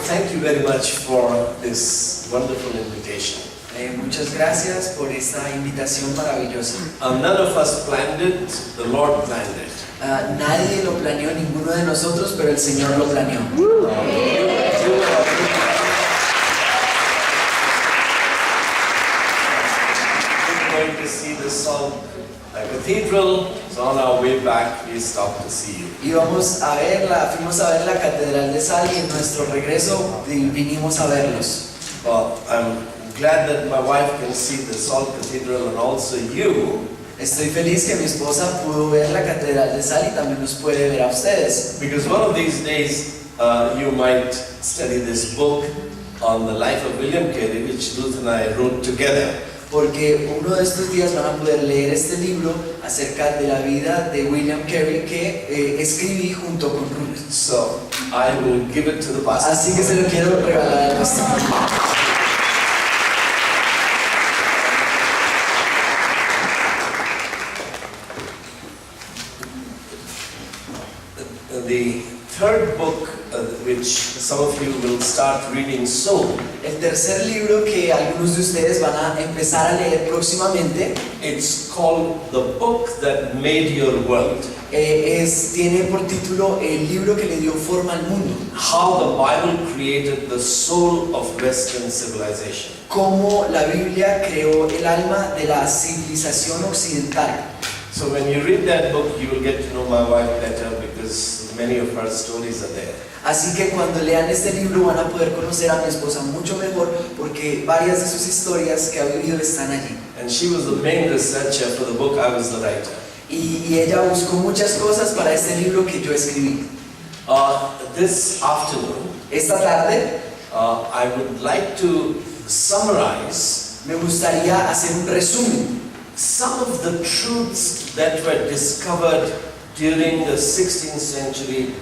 thank you very much for this wonderful invitation. Muchas gracias por esta invitación maravillosa. None of us planned it, the Lord planned it. Nadie lo planeó, ninguno de nosotros, pero el Señor lo planeó. We're going to see the Salt Cathedral, so on our way back we stopped to see you. Y fuimos a ver la Catedral de Sal y en nuestro regreso vinimos a verlos. Well, I'm glad that my wife can see the Salt Cathedral and also you. Estoy feliz que mi esposa pudo ver la Catedral de Sal y también nos puede ver a ustedes. Because one of these days you might study this book on the life of William Carey, which Ruth and I wrote together. Porque uno de estos días van a poder leer este libro acerca de la vida de William Carey que escribí junto con Ruth. So I will give it to the pastor. Así que se lo quiero regalar al pastor. The third book, which some of you will start reading soon, El tercer libro que algunos de ustedes van a empezar a leer próximamente it's called The Book That Made Your World. tiene por título El libro que le dio forma al mundo. How the Bible Created the Soul of Western Civilization. Cómo la Biblia creó el alma de la civilización occidental. So when you read that book, you will get to know my wife better because many of her stories are there. Así que cuando lean este libro van a poder conocer a mi esposa mucho mejor porque varias de sus historias que ha vivido están allí. And she was the main researcher for the book. I was the writer. Y ella buscó muchas cosas para este libro que yo escribí. This afternoon, Esta tarde I would like to summarize me gustaría hacer un resumen some of the truths that were discovered during the 16th century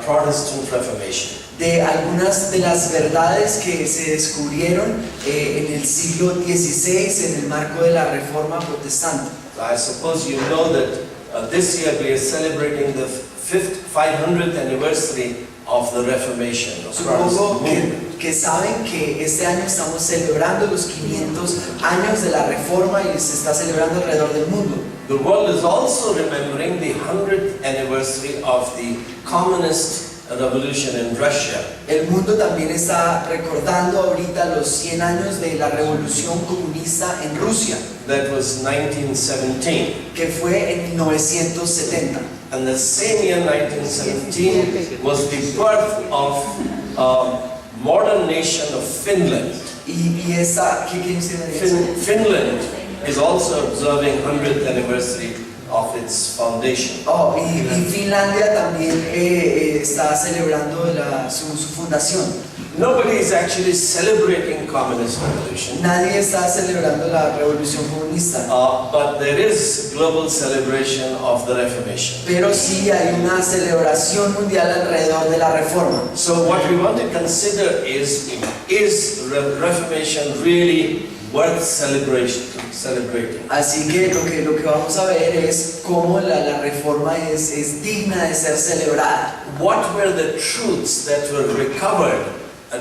Protestant Reformation. de algunas de las verdades que se descubrieron en el siglo XVI en el marco de la Reforma Protestante. I suppose you know that this year we are celebrating the 500th anniversary of the Reformation. Of Supongo Protestant que saben que este año estamos celebrando los 500 años de la Reforma y se está celebrando alrededor del mundo. The world is also remembering the 100th anniversary of the communist revolution in Russia. El mundo también está recordando ahorita los 100 años de la revolución comunista en Rusia, That was 1917. que fue en 1970. And the same year, 1917, was the birth of modern nation of Finland. Y esta, ¿qué quiere decir de eso? Finland is also observing 100th anniversary of its foundation. Y Finlandia también está celebrando su fundación. Nobody is actually celebrating communist revolution, Nadie está celebrando la revolución comunista, but there is global celebration of the Reformation. pero sí hay una celebración mundial alrededor de la Reforma. So what we want to consider is Reformation really worth celebrating? Así que lo que vamos a ver es cómo la Reforma es digna de ser celebrada. What were the truths that were recovered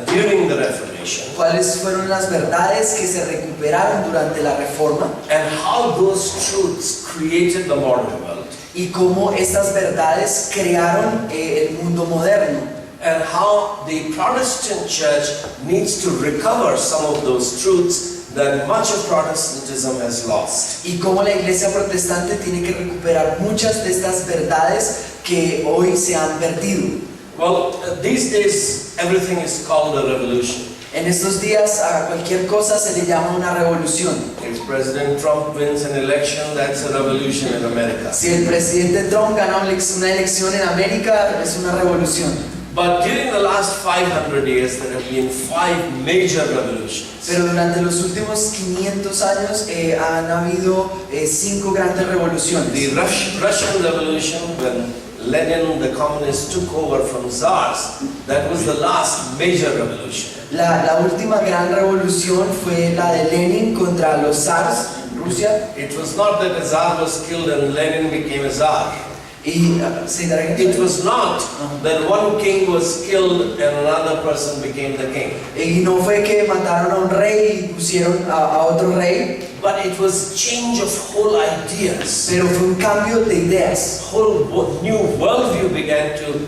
during the Reformation, ¿Cuáles fueron las verdades que se recuperaron durante la Reforma? and how those truths created the modern world, Y cómo estas verdades crearon el mundo moderno. and how the Protestant church needs to recover some of those truths that much of Protestantism has lost. Y cómo la iglesia protestante tiene que recuperar muchas de estas verdades que hoy se han perdido. Well, these days everything is called a revolution. En estos días a cualquier cosa se le llama una revolución. If President Trump wins an election, that's a revolution in America. Si el presidente Trump gana una elección en América, es una revolución. But during the last 500 years, there have been 5 major revolutions. Pero durante los últimos 500 años han habido 5 grandes revoluciones. The Russian Revolution, when Lenin, the communist, took over from Tsars, that was the last major revolution. La última gran revolución fue la de Lenin contra los zars en Rusia. It was not that a Tsar was killed and Lenin became a Tsar. Y sí, It was not that one king was killed and another person became the king. y no fue que mataron a un rey y pusieron a otro rey, But it was change of whole ideas. pero fue un cambio de ideas. New worldview began to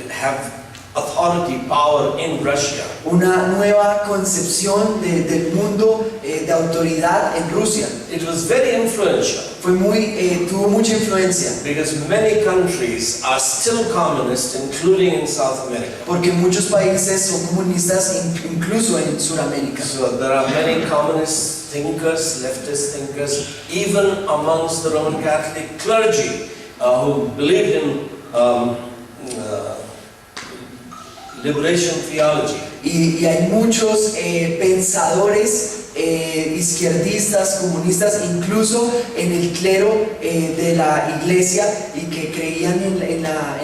have authority, power in Russia. Una nueva concepción del mundo de autoridad en Rusia. It was very influential Tuvo mucha influencia, because many countries are still communist, including in South America. porque muchos países son comunistas, incluso en Sudamérica. So there are many communist thinkers, leftist thinkers, even amongst the Roman Catholic clergy who believed in liberation theology. Y hay muchos pensadores izquierdistas, comunistas, incluso en el clero de la iglesia, y que creían en la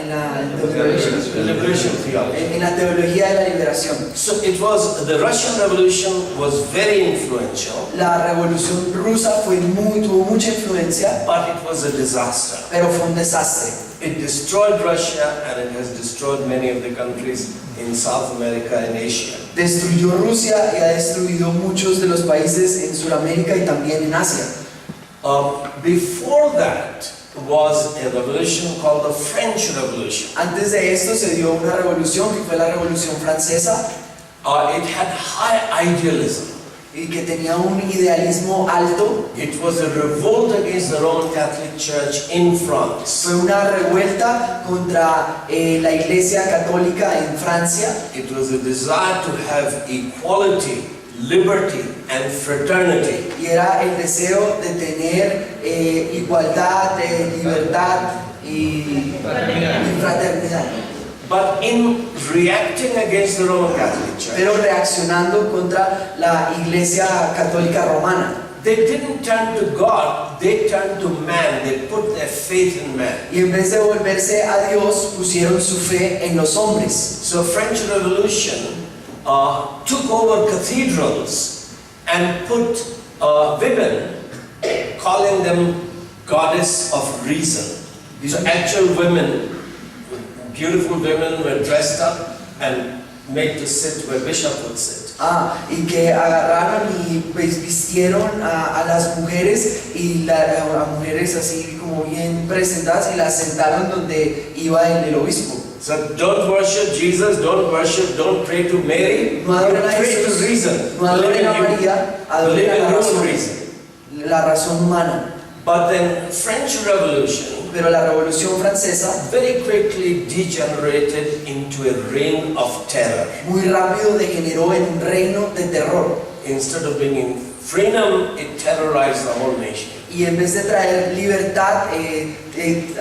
Liberation theology. en la teología de la liberación. So the Russian Revolution was very influential, La revolución rusa tuvo mucha influencia, but it was a disaster. pero fue un desastre. It destroyed Russia and it has destroyed many of the countries in South America and Asia. Destruyó Rusia y ha destruido muchos de los países en Sudamérica y también en Asia. Before that was a revolution called the French Revolution. Antes de esto se dio una revolución que fue la Revolución Francesa, It had high idealism. y que tenía un idealismo alto. It was a revolt against the Roman Catholic Church in France. Fue una revuelta contra la Iglesia Católica en Francia. It was a desire to have equality, liberty, and fraternity. Y era el deseo de tener igualdad, libertad y fraternidad. But in reacting against the Roman Catholic Church, Pero reaccionando contra la Iglesia Católica Romana. they didn't turn to God, they turned to man. They put their faith in man. Y en vez de volverse a Dios, pusieron su fe en los hombres. So French Revolution took over cathedrals and put women, calling them goddess of reason. So actual women, beautiful women, were dressed up and made to sit where bishop would sit. Y que agarraron y pues vistieron a las mujeres, y a mujeres así como bien presentadas, y las sentaron donde iba el obispo. So don't worship Jesus, don't pray to Mary, No adoren a pray to Jesús, reason. no adoren a María, adoren a la razón humana. But then French Revolution Pero la Revolución Francesa very quickly degenerated into a reign of terror. muy rápido degeneró en un reino de terror. Instead of bringing freedom, it terrorized the whole nation. Y en vez de traer libertad,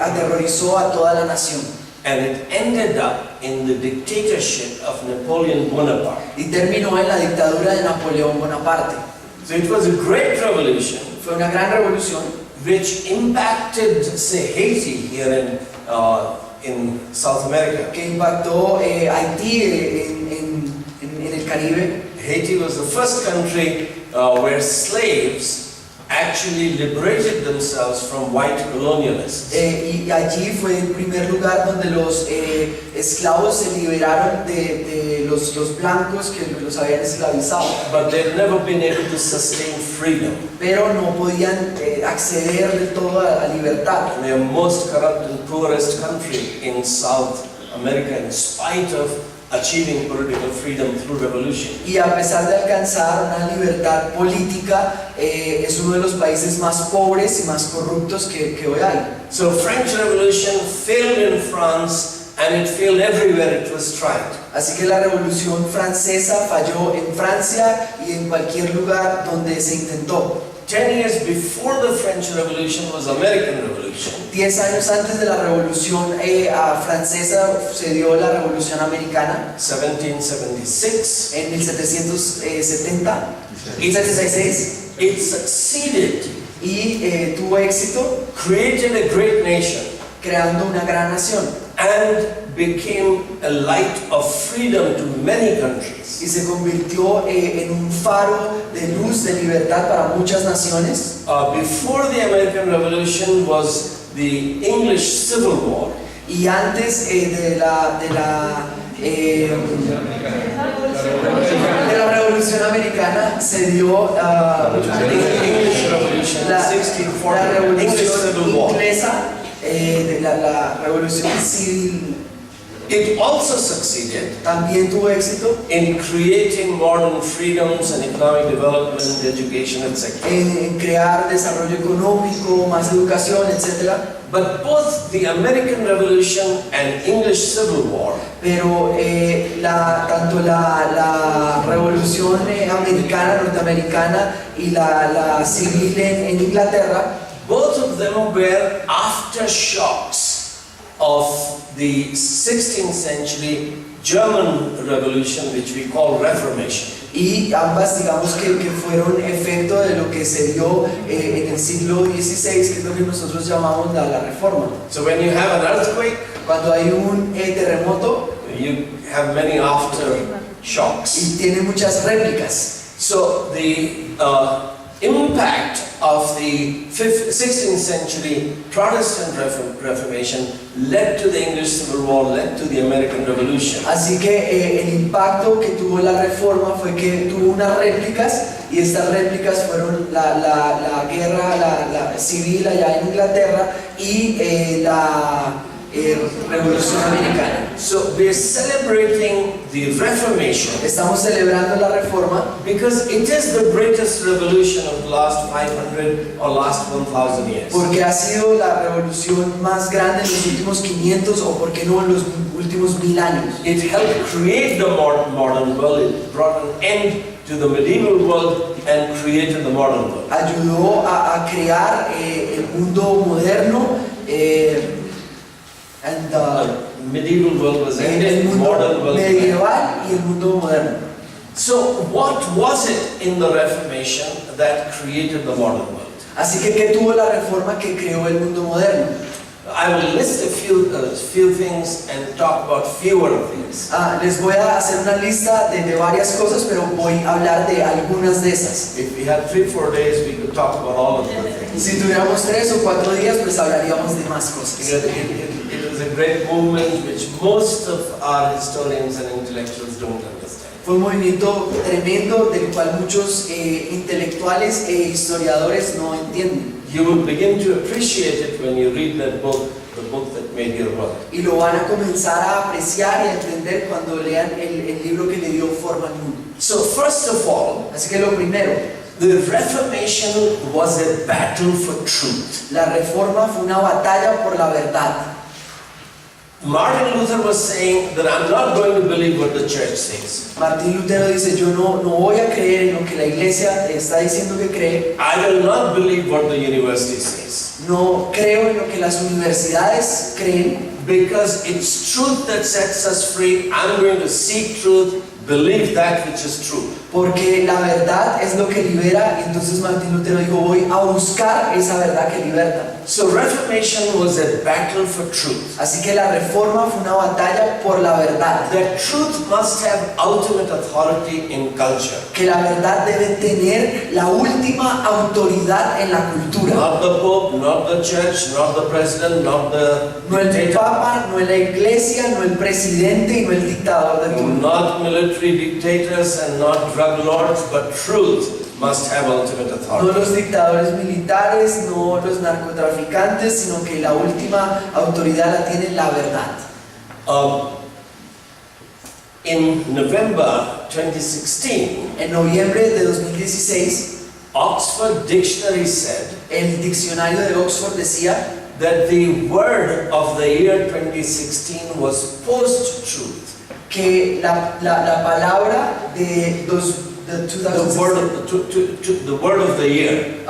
aterrorizó a toda la nación. And it ended up in the dictatorship of Napoleon Bonaparte. Y terminó en la dictadura de Napoleón Bonaparte. So it was a great revolution Fue una gran revolución which impacted, say, Haiti here in South America. que impactó Haití en el Caribe. Haiti was the first country where slaves actually liberated themselves from white colonialists. Y allí fue el primer lugar donde los esclavos se liberaron de los blancos que los habían esclavizado. But they've never been able to sustain freedom. Pero no podían acceder de todo a la libertad. The most corrupt and poorest country in South America, in spite of achieving political freedom through revolution. Y a pesar de alcanzar una libertad política, es uno de los países más pobres y más corruptos que hoy hay. So French Revolution failed in France and it failed everywhere it was tried. Así que la Revolución Francesa falló en Francia y en cualquier lugar donde se intentó. 10 years before the French Revolution was American Revolution. 10 años antes de la Revolución Francesa se dio la Revolución Americana. 1776. En 1770 y 76. It succeeded, Y tuvo éxito, created a great nation, creando una gran nación. and became a light of freedom to many countries. Y se convirtió en un faro de luz, de libertad para muchas naciones. Before the American Revolution was the English Civil War, y antes de la Revolución Americana se dio the English Revolution, la 1640, English Revolución Civil War. Inglesa, de la Revolución Civil. It also succeeded También tuvo éxito in creating modern freedoms and economic development, education, etc. en crear desarrollo económico, más educación, etc. But both the American Revolution and English Civil War Pero tanto la Revolución Americana, norteamericana y la civil en Inglaterra, both of them were aftershocks of the 16th century German Revolution, which we call Reformation. y ambas digamos que fueron efecto de lo que se dio en el siglo XVI, que es lo que nosotros llamamos la Reforma. So when you have an earthquake, Cuando hay un terremoto you have many aftershocks. y tiene muchas réplicas. So the impact of the 16th century Protestant Reformation led to the English Civil War, led to the American Revolution. Así que el impacto que tuvo la Reforma fue que tuvo unas réplicas, y estas réplicas fueron la guerra la civil allá en Inglaterra y la Revolución Americana. So we're celebrating the Reformation Estamos celebrando la Reforma because it is the greatest revolution of the last 500 or last 1,000 years. porque ha sido la revolución más grande en los últimos 500 o por qué no en los últimos 1000 años. It helped create the modern world. It brought an end to the medieval world and created the modern world. Ayudó a crear el mundo moderno Medieval world was el ended, mundo modern world began. medieval y el mundo moderno. So what was it in the Reformation that created the modern world? Así que ¿qué tuvo la Reforma que creó el mundo moderno? I will list a few things and talk about fewer things. Les voy a hacer una lista de varias cosas, pero voy a hablar de algunas de esas. If we had 3-4 days, we could talk about all of the things. Si tuviéramos 3 o 4 días, pues hablaríamos de más cosas. It was a great movement which most of our historians and intellectuals don't understand. Fue un movimiento tremendo del cual muchos intelectuales e historiadores no entienden. You will begin to appreciate it when you read that book, the book that made your world. Y lo van a comenzar a apreciar y a entender cuando lean el libro que le dio forma al mundo. So first of all, Así que lo primero, the Reformation was a battle for truth. la Reforma fue una batalla por la verdad. Martin Luther was saying that I'm not going to believe what the church says. Martín Lutero dice, yo no voy a creer en lo que la iglesia está diciendo que cree, I will not believe what the university says. no creo en lo que las universidades creen, Because it's truth that sets us free. I'm going to seek truth, believe that which is true. porque la verdad es lo que libera. Y entonces Martín Lutero dijo, voy a buscar esa verdad que liberta. So Reformation was a battle for truth. Así que la Reforma fue una batalla por la verdad, That truth must have ultimate authority in culture. que la verdad debe tener la última autoridad en la cultura. Not the Pope, not the church, not the president, not the No el dictator, Papa, no la iglesia, no el presidente y no el dictador de turno. not military dictators and not drug lords, but truth must have ultimate No authority. los dictadores militares, no los narcotraficantes, sino que la última autoridad la tiene la verdad. In November 2016, En noviembre de 2016, Oxford Dictionary said el diccionario de Oxford decía that the word of the year 2016 was post-truth. que la palabra de 2016, The word of the year.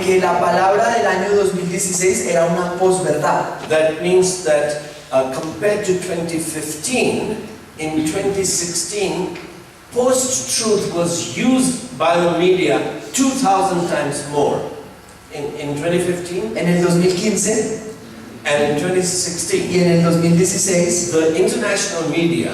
que la palabra del año 2016 era una posverdad. That means that compared to 2015, in 2016, post-truth was used by the media 2,000 times more. In 2015 En el 2015 and in 2016, y en el 2016, the international media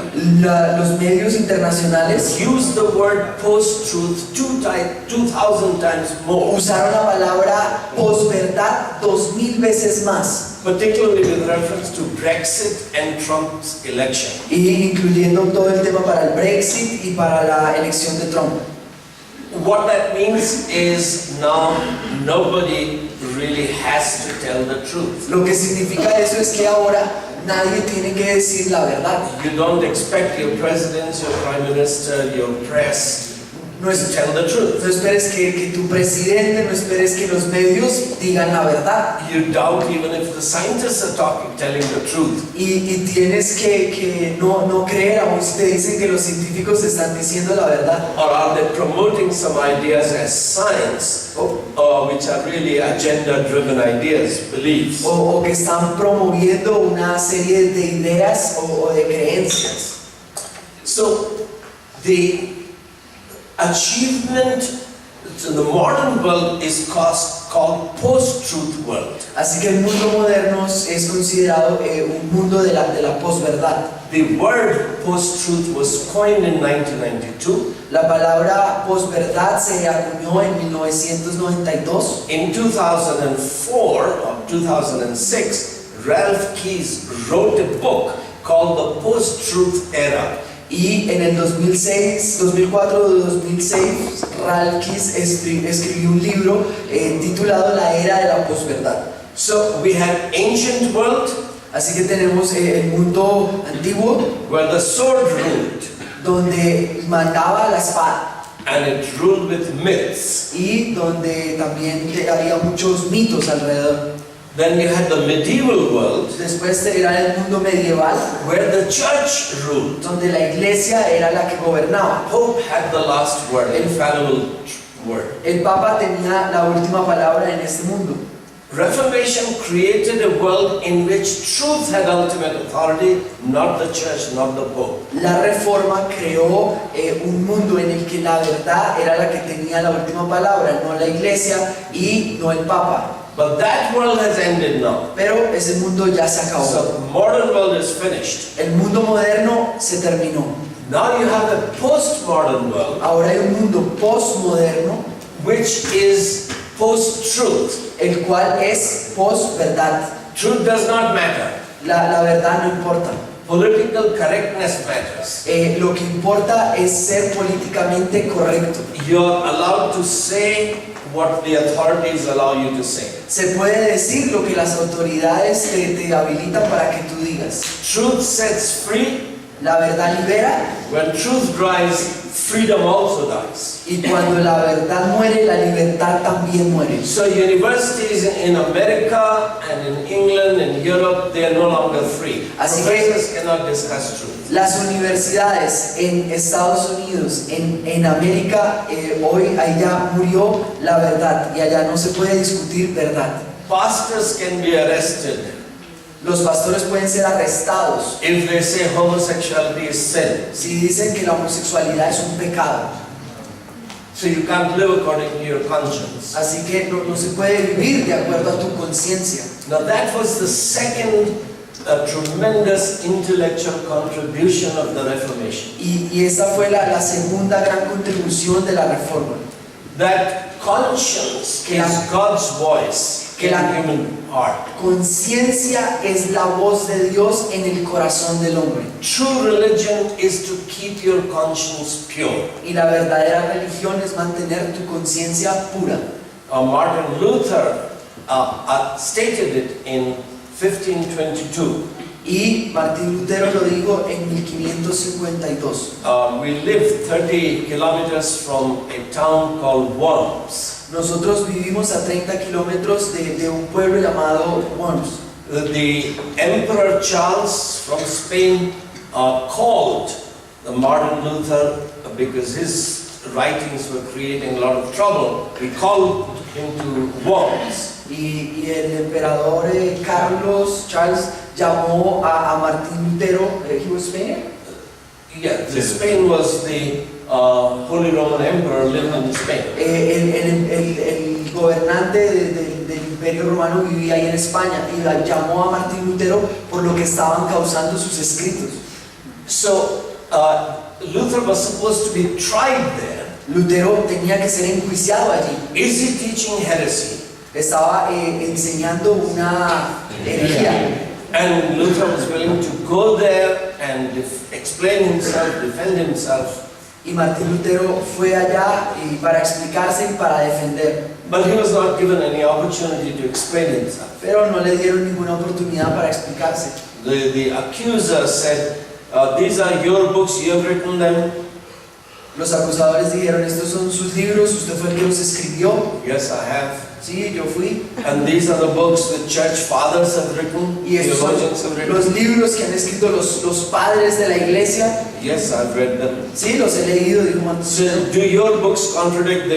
los medios internacionales used the word post-truth 2,000 times more. usaron la palabra posverdad 2000 veces más. particularly with reference to Brexit and Trump's election. y incluyendo todo el tema para el Brexit y para la elección de Trump. What that means is now nobody really has to tell the truth. Lo que significa eso es que ahora nadie tiene que decir la verdad. You don't expect your president, your prime minister, your press No, to tell the truth. no esperes que tu presidente, no esperes que los medios digan la verdad. You doubt even if the scientists are telling the truth. Y tienes que no creer aún si te dicen que los científicos están diciendo la verdad. Or are they promoting some ideas as science, which are really agenda-driven ideas, beliefs? O que están promoviendo una serie de ideas o de creencias. So, the achievement in the modern world is called post-truth world. Así que el mundo moderno es considerado un mundo de la posverdad. The word post-truth was coined in 1992. La palabra posverdad se acuñó en 1992. In 2004 or 2006, Ralph Keyes wrote a book called The Post-Truth Era. Y en el 2004-2006, Ralph Keyes escribió un libro titulado La Era de la Posverdad. So we have ancient world, Así que tenemos el mundo antiguo, where the sword ruled, donde mandaba la espada and it ruled with myths. y donde también había muchos mitos alrededor. Then you had the medieval world, Después era el mundo medieval, where the church ruled. donde la iglesia era la que gobernaba. Pope had the last word, infallible word. El Papa tenía la última palabra en este mundo. Reformation created a world in which truth had ultimate authority, not the church, not the Pope. La Reforma creó un mundo en el que la verdad era la que tenía la última palabra, no la iglesia y no el Papa. But that world has ended now. Pero ese mundo ya se acabó. So the modern world is finished. El mundo moderno se terminó. Now you have a postmodern world, Ahora hay un mundo postmoderno, which is post-truth. el cual es posverdad. Truth does not matter. La verdad no importa. Political correctness matters. Lo que importa es ser políticamente correcto. You're allowed to say what the authorities allow you to say. Se puede decir lo que las autoridades te habilitan para que tú digas. Truth sets free. La verdad libera, When truth dies, freedom also dies. y cuando la verdad muere, la libertad también muere. So universities in America and in England and Europe, they are no longer free. Así que- Professors cannot discuss truth. Las universidades en Estados Unidos, en América, hoy allá murió la verdad y allá no se puede discutir verdad. Pastors can be arrested Los pastores pueden ser arrestados if they say homosexuality is sin. si dicen que la homosexualidad es un pecado. So you can't live according to your conscience. Así que no se puede vivir de acuerdo a tu conciencia. Now that was the second tremendous intellectual contribution of the Reformation. Y esta fue la segunda gran contribución de la Reforma. That conscience Que is la- God's voice in que la- the human heart. Conciencia es la voz de Dios en el corazón del hombre. True religion is to keep your conscience pure. Y la verdadera religión es mantener tu conciencia pura. Martin Luther stated it in 1522. Y Martín Lutero lo dijo en 1552. We live 30 kilometers from a town called Worms. Nosotros vivimos a 30 kilómetros de un pueblo llamado Worms. The Emperor Charles from Spain called the Martin Luther because his writings were creating a lot of trouble. He called him to Worms. Y el emperador Charles llamó a Martín Lutero. He was Spaniard? Yeah, Spain was the Holy Roman Emperor lived in Spain. El gobernante del Imperio Romano vivía ahí en España y llamó a Martín Lutero por lo que estaban causando sus escritos. So Luther was supposed to be tried there. Lutero tenía que ser enjuiciado allí. Is he teaching heresy? Estaba enseñando una herejía. And Luther was willing to go there and explain himself, defend himself. Y Martín Lutero fue allá para explicarse y para defender. But he was not given any opportunity to explain himself. Pero no le dieron ninguna oportunidad para explicarse. The accuser said, these are your books, you have written them. Los acusadores dijeron, estos son sus libros, usted fue el que los escribió. Yes, I have. Sí, yo fui. And these are the books the church fathers have written, Y estos son theologians have written. los libros que han escrito los padres de la iglesia. Yes, I've read them. Sí, los he leído, dijo Martín So, Lutero. do your books contradict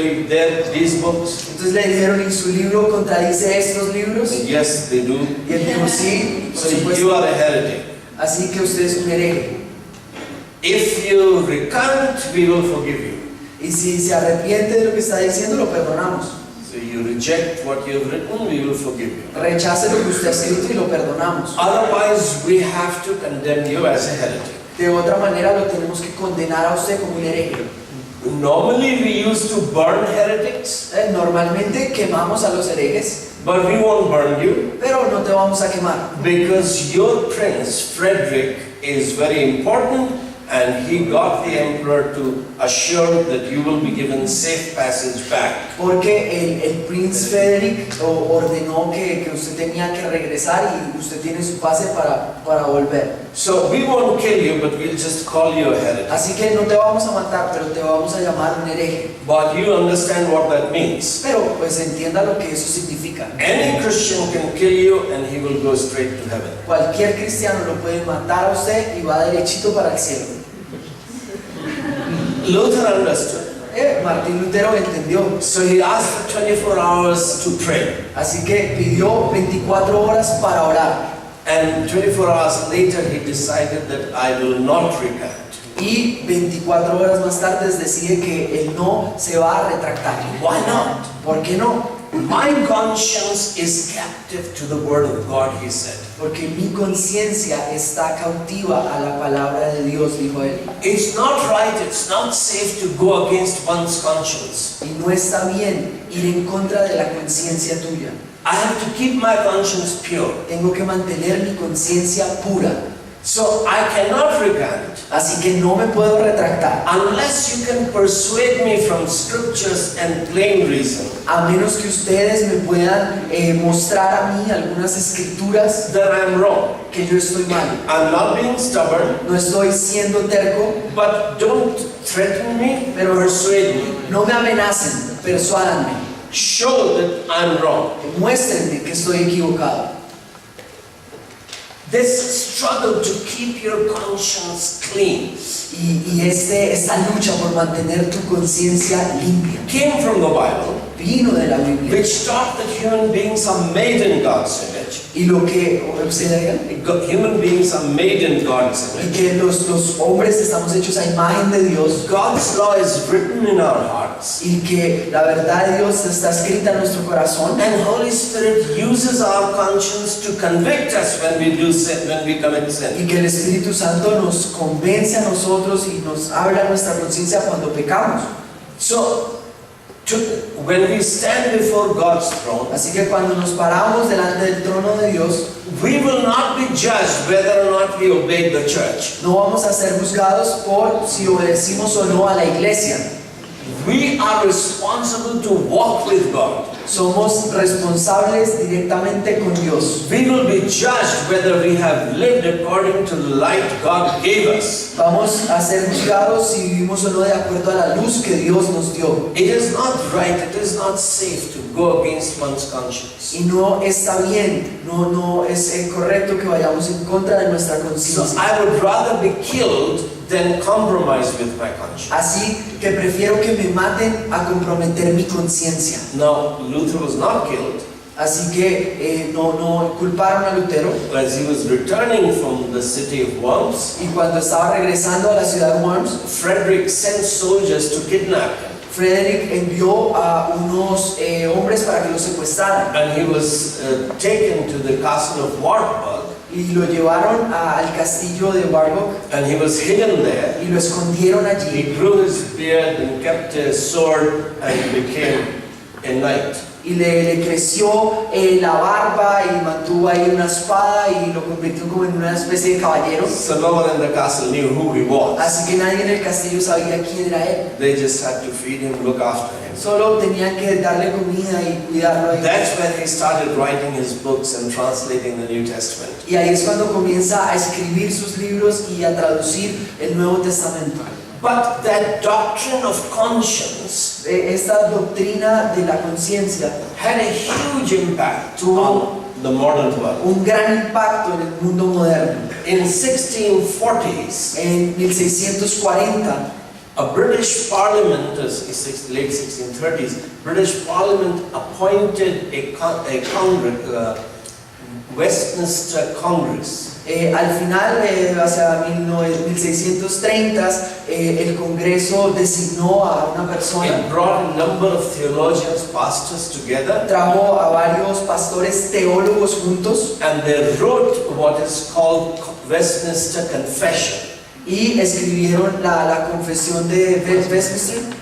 these books? Entonces le dijeron, ¿y su libro contradice estos libros? Yes, they do. Y él dijo, sí, por So supuesto. you are a heretic. Así que usted es un hereje. If you recant, we will forgive you. Y si se arrepiente de lo que está diciendo, lo perdonamos. So you reject what you have written, we will forgive you. Rechace lo que usted ha escrito y lo perdonamos. Otherwise, we have to condemn you as a heretic. De otra manera lo tenemos que condenar a usted como un hereje. Normally, we used to burn heretics, Normalmente quemamos a los herejes, but we won't burn you pero no te vamos a quemar. because your prince, Frederick, is very important, and he got the emperor to assure that you will be given safe passage back. Porque el príncipe Frederick ordenó que usted tenía que regresar y usted tiene su pase para volver. So we won't kill you, but we'll just call you a heretic. Así que no te vamos a matar, pero te vamos a llamar un hereje. But you understand what that means. Pero pues entienda lo que eso significa. Any Christian can kill you and he will go straight to heaven. Cualquier cristiano lo puede matar a usted y va derechito para el cielo. Luther understood. Martín Lutero entendió. So he asked for 24 hours to pray. Así que pidió 24 horas para orar. And 24 hours later he decided that I will not recant. Y 24 horas más tarde decide que él no se va a retractar. Why not? ¿Por qué no? My conscience is captive to the word of God, he said. Porque mi conciencia está cautiva a la palabra de Dios, dijo él. It's not right, it's not safe to go against one's conscience. Y no está bien ir en contra de la conciencia tuya. I have to keep my conscience pure. Tengo que mantener mi conciencia pura. So I cannot recant Así que no me puedo retractar. unless you can persuade me from scriptures and plain reason A menos que ustedes me puedan mostrar a mí algunas escrituras that I'm wrong. que yo estoy mal. I'm not being stubborn, No estoy siendo terco, but don't threaten me, pero persuade me. no me amenacen, persuádanme, Show that I'm wrong. muéstrenme que estoy equivocado. This struggle to keep your conscience clean Y esta lucha por mantener tu conciencia limpia came from the Bible, vino de la Biblia. which taught that human beings are made in God's image. Y lo que Human beings are made in God's y image. que los hombres estamos hechos a imagen de Dios God's law is written in our hearts, y que la verdad de Dios está escrita en nuestro corazón. and Holy Spirit uses our conscience to convict us when we do sin, when we commit sin. Y que el Espíritu Santo nos convence a nosotros y nos habla a nuestra conciencia cuando pecamos. So, when we stand before God's throne, Así que cuando nos paramos delante del trono de Dios, we will not be judged whether or not we obeyed the church. no vamos a ser juzgados por si obedecimos o no a la iglesia. We are responsible to walk with God. Somos responsables directamente con Dios. We will be judged whether we have lived according to the light God gave us. Vamos a ser juzgados si vivimos o no de acuerdo a la luz que Dios nos dio. It is not right, it is not safe to go against one's conscience. Y no está bien, no es correcto que vayamos en contra de nuestra So conciencia. I would rather be killed than compromise with my conscience. Así que prefiero que me maten a comprometer mi conciencia. Now, Luther was not killed. Así que no culparon a Lutero. As he was returning from the city of Worms, Y cuando estaba regresando a la ciudad de Worms, Frederick sent soldiers to kidnap him. Frederick envió a unos hombres para que lo secuestraran. And he was taken to the castle of Wartburg. Y lo llevaron al castillo de Warburg And he was hidden there. y lo escondieron allí. He grew his beard and kept his sword and became a knight. Y le creció la barba y mantuvo ahí una espada y lo convirtió como en una especie de caballero. So no one in the castle knew who he was. Así que nadie en el castillo sabía quién era él. They just had to feed him, look after him. Solo tenían que darle comida y cuidarlo ahí. That's when he started writing his books and translating the New Testament. Y ahí es cuando comienza a escribir sus libros y a traducir el Nuevo Testamento. But that doctrine of conscience Esta doctrina de la conciencia had a huge impact on the modern world. un gran impacto en el mundo moderno. In 1640s, En 1640, a British Parliament, late 1630s, British Parliament appointed a Congress, Westminster Congress. Al final, hacia 1630, el Congreso designó a una persona, It brought a number of theologians, pastors together, trajo a varios pastores teólogos juntos and they wrote what is called Westminster Confession. y escribieron la confesión de Westminster.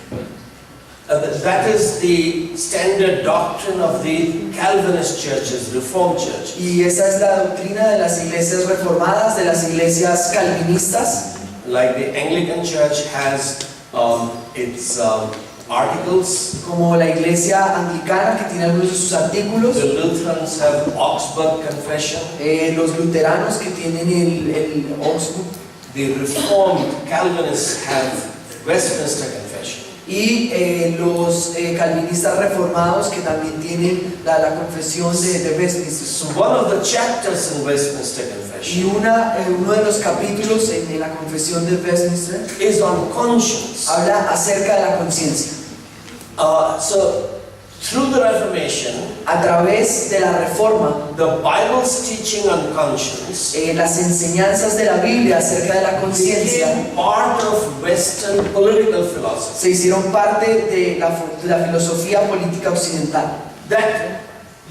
That is the standard doctrine of the Calvinist churches, Reformed churches. Y esa es la doctrina de las iglesias reformadas, de las iglesias calvinistas. Like the Anglican Church has its articles, Como la iglesia anglicana, que tiene algunos de sus artículos. the Lutherans have Augsburg Confession, Los luteranos, que tienen el Augsburg. the Reformed Calvinists have Westminster Confession. Y los calvinistas reformados, que también tienen la confesión de Westminster. So one of the chapters in Westminster Y Confession uno de los capítulos en la confesión de Westminster is on conscience. habla acerca de la conciencia. So through the Reformation, A través de la Reforma, the Bible's teaching on conscience las enseñanzas de la Biblia acerca de la conciencia became part of Western political philosophy. se hicieron parte de la filosofía política occidental. That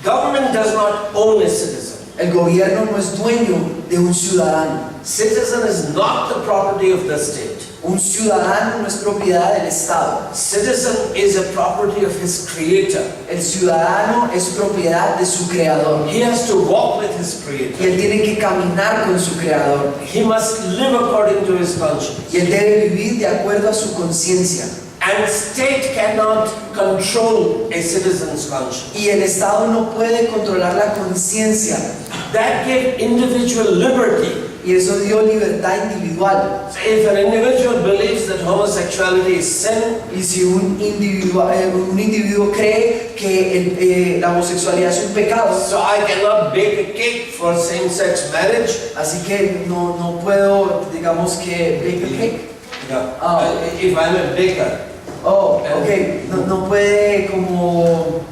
government does not own a citizen. El gobierno no es dueño de un ciudadano. Citizen is not the property of the state. Un ciudadano no es propiedad del Estado. Citizen is a property of his creator. El ciudadano es propiedad de su creador. He has to walk with his Y creator. él tiene que caminar con su creador. He must live according to his conscience. Y él debe vivir de acuerdo a su conciencia. And state cannot control a citizen's conscience. Y el Estado no puede controlar la conciencia. That gave individual liberty. Y eso dio libertad individual. So if an individual believes that homosexuality is sin, Y si un individuo cree que la homosexualidad es un pecado, so I cannot bake a cake for same-sex marriage. así que no puedo, digamos que bake a cake. If I'm a baker, Oh, ok. No puede como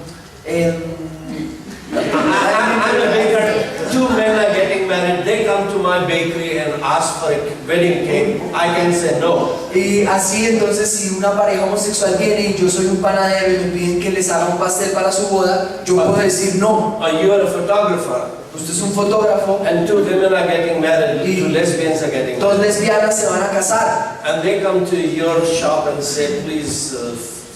I'm a baker. Two men are getting married. They come to my bakery and ask for a wedding cake. I can say no. Y así entonces, si una pareja homosexual viene y yo soy un panadero y me piden que les haga un pastel para su boda, yo puedo decir no. Or you are a photographer Usted es un fotógrafo, and two women are getting married. Two lesbians are getting dos married. lesbianas se van a casar And they come to your shop and say, please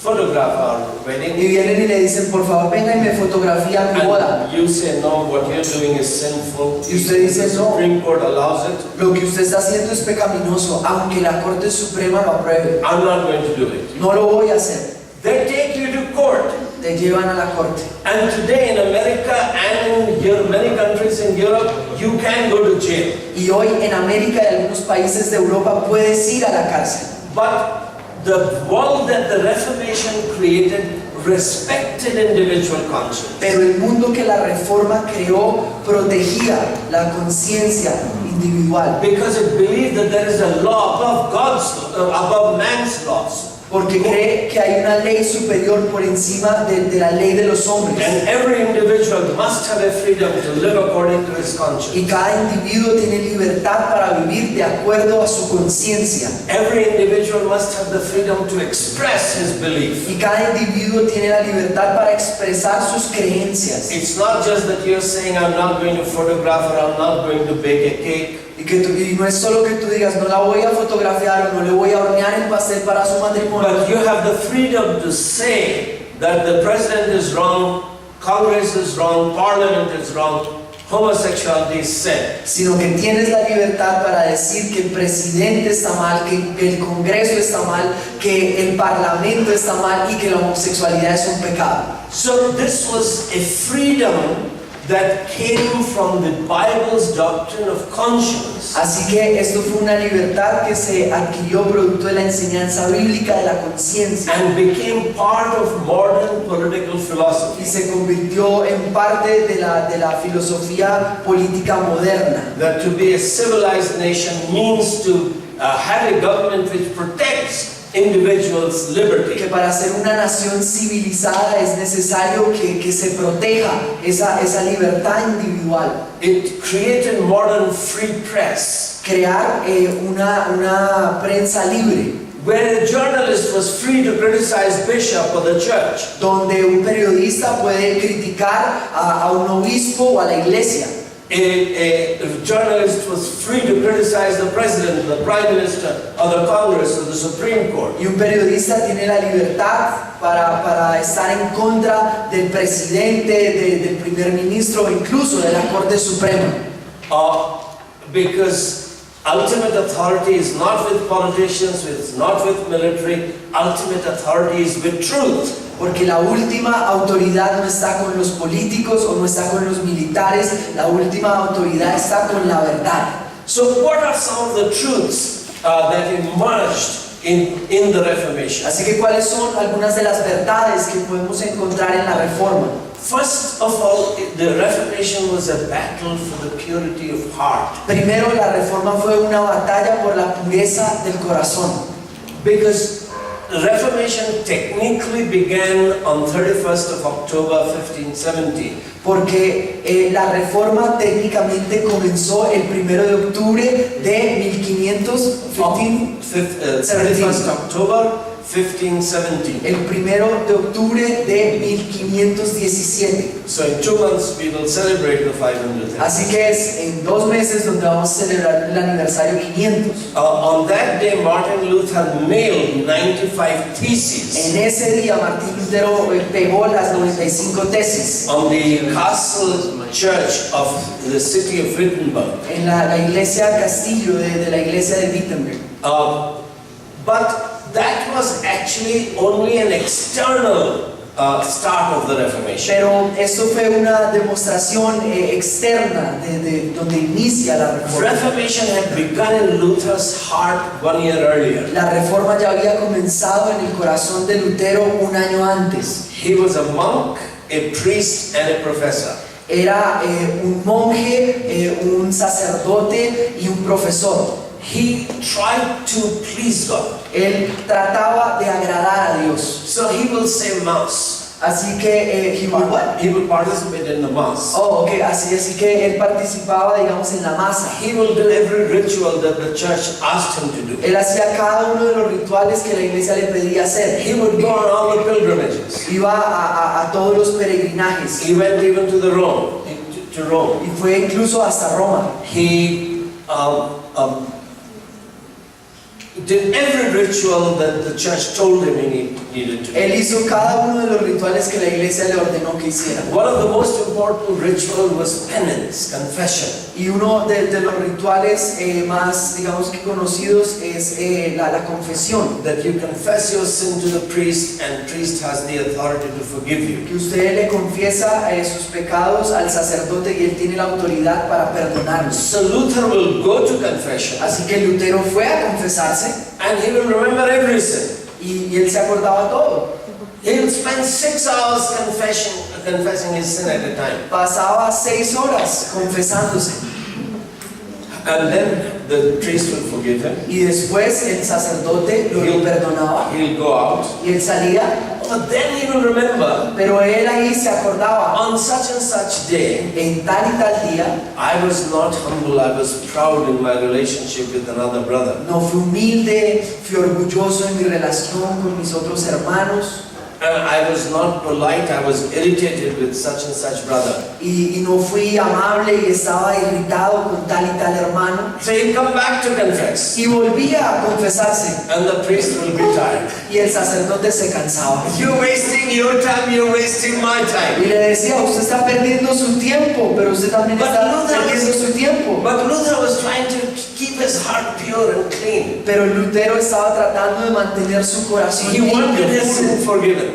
photograph our y wedding. vienen y le dicen, por favor venga y me fotografía mi boda. And you say, no, what you're doing is sinful. Y usted dice, The no. Supreme Court allows it. Lo que usted está haciendo es pecaminoso, aunque la Corte Suprema lo apruebe. I'm not going to do it. No lo voy a hacer. They take you to court. Te llevan a la corte. And today in America and in many countries in Europe, you can go to jail. Y hoy en América y algunos países de Europa puedes ir a la cárcel. But the world that the Reformation created respected individual conscience. Pero el mundo que la Reforma creó protegía la conciencia individual. Because it believed that there is a law above above man's laws. Porque cree que hay una ley superior por encima de la ley de los hombres. And every individual must have a freedom to live according to his conscience. Y cada individuo tiene libertad para vivir de acuerdo a su conciencia. Every individual must have the freedom to express his belief. Y cada individuo tiene la libertad para expresar sus creencias. It's not just that you're saying, I'm not going to photograph or I'm not going to bake a cake. Y no es solo que tú digas, no la voy a fotografiar o no le voy a hornear el pastel para su matrimonio. But you have the freedom to say that the president is wrong, Congress is wrong, Parliament is wrong, homosexuality is sin. sino que tienes la libertad para decir que el presidente está mal, que el Congreso está mal, que el Parlamento está mal y que la homosexualidad es un pecado. So this was a freedom that came from the Bible's doctrine of conscience. Así que esto fue una libertad que se adquirió producto de la enseñanza bíblica de la conciencia And became part of modern political philosophy. y se convirtió en parte de la filosofía política moderna. That to be a civilized nation means to have a government which protects individuals' liberty. Que para ser una nación civilizada es necesario que se proteja esa libertad individual. It created modern free press, Crear una prensa libre, where a journalist was free to criticize bishop or the church. donde un periodista puede criticar a un obispo o a la iglesia. A journalist was free to criticize the president, the prime minister, or the Congress, or the Supreme Court. Y un periodista tiene la libertad para estar en contra del presidente, del primer ministro, o incluso de la Corte Suprema. Because ultimate authority is not with politicians, it's not with military. Ultimate authority is with truth. Porque la última autoridad no está con los políticos o no está con los militares, la última autoridad está con la verdad. So what are some of the truths that emerged in the Reformation? Así que ¿cuáles son algunas de las verdades que podemos encontrar en la Reforma? First of all, the Reformation was a battle for the purity of heart. Primero, la Reforma fue una batalla por la pureza del corazón. Because the Reformation technically began on 31st of October 1570. Porque la Reforma técnicamente comenzó el 1 de octubre de 31st October 1570. El 1 de octubre de 1517. So in 2 months we will celebrate the 500th. Así que es en 2 meses donde vamos a celebrar el aniversario 500. On that day, Martin Luther nailed 95 theses En ese día Martín Lutero pegó las 95 tesis on the castle church of the city of Wittenberg. en la iglesia Castillo de la iglesia de Wittenberg. But that was actually only an external start of the Reformation. Pero esto fue una demostración externa de donde inicia la Reforma. Reformation had begun in Luther's heart 1 year earlier. La Reforma ya había comenzado en el corazón de Lutero un año antes. He was a monk, a priest, and a professor. Era un monje, un sacerdote y un profesor. He tried to please God. Él trataba de agradar a Dios. So he will say mass. Así que he would what? He will participate in the mass. Oh, okay. Así que él participaba, digamos, en la masa. He will do every ritual that the church asked him to do. Él hacía cada uno de los rituales que la iglesia le pedía hacer. He would go on all the pilgrimages. Iba a todos los peregrinajes. He went even to the Rome, to Rome. Y fue incluso hasta Roma. He did every ritual that the church told him he needed to do. Él hizo cada uno de los rituales que la iglesia le ordenó que hiciera. One of the most important rituals was penance, confession. Y uno de los rituales más, digamos que conocidos es la confesión. That you confess your sin to the priest, and priest has the authority to forgive you. Que usted le confiesa sus pecados al sacerdote y él tiene la autoridad para perdonarlos. So Luther will go to confession, Así que Lutero fue a confesarse and he will remember every sin. y él se acordaba todo. He will spend 6 hours confessing his sin at a time. Pasaba 6 horas confesándose. And then the priest will forgive him. Y después el sacerdote lo perdonaba He'll go out. y él salía. But then he will remember, Pero él ahí se acordaba, on such and such day, en tal y tal día, I was not humble, I was proud in my relationship with another brother. no fui humilde, fui orgulloso en mi relación con mis otros hermanos. I was not polite, I was irritated with such and such brother. y no fui amable y estaba irritado con tal y tal hermano. So he'd come back to confess, Y volvía a confesarse and the priest will be tired. y el sacerdote se cansaba. You're wasting your time, you're wasting my time. Y le decía, usted está perdiendo su tiempo, pero usted también está perdiendo su tiempo. But Luther was trying to keep his heart pure and clean. Pero Lutero estaba tratando de mantener su corazón He limpio, wanted his puro. sin forgiven.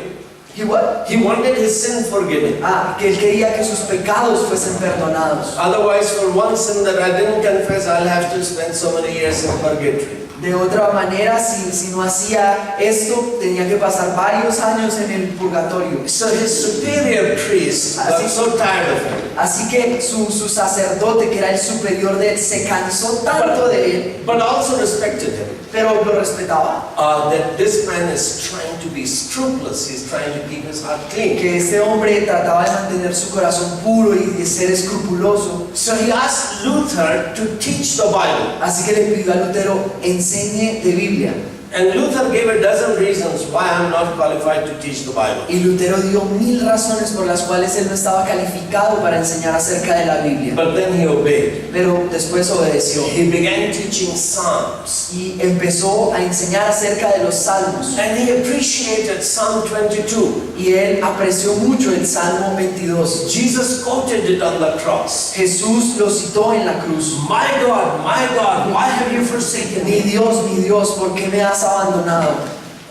¿Y what? He wanted his sin forgiven. Que él quería que sus pecados fuesen perdonados. Otherwise, for one sin that I didn't confess, I'll have to spend so many years in purgatory. De otra manera, si no hacía esto, tenía que pasar varios años en el purgatorio. So his superior priest got so tired of him. Así que su sacerdote, que era el superior de él, se cansó tanto de él, But also respected him. pero lo respetaba. That this man is trying to be scrupulous. He's trying to keep his heart clean. Que este hombre trataba de mantener su corazón puro y de ser escrupuloso. So he asked Luther to teach the Bible. Así que le pidió a Lutero, enseñe de Biblia. And Luther gave a dozen reasons why I'm not qualified to teach the Bible. Y Lutero dio 1000 razones por las cuales él no estaba calificado para enseñar acerca de la Biblia. But then he obeyed. Pero después obedeció. He began teaching Psalms. Y empezó a enseñar acerca de los salmos. And he appreciated Psalm 22. Y él apreció mucho el Salmo 22. Jesus quoted it on the cross. Jesús lo citó en la cruz. My God, why have you forsaken Mi me? Dios, ¿por qué me has abandonado?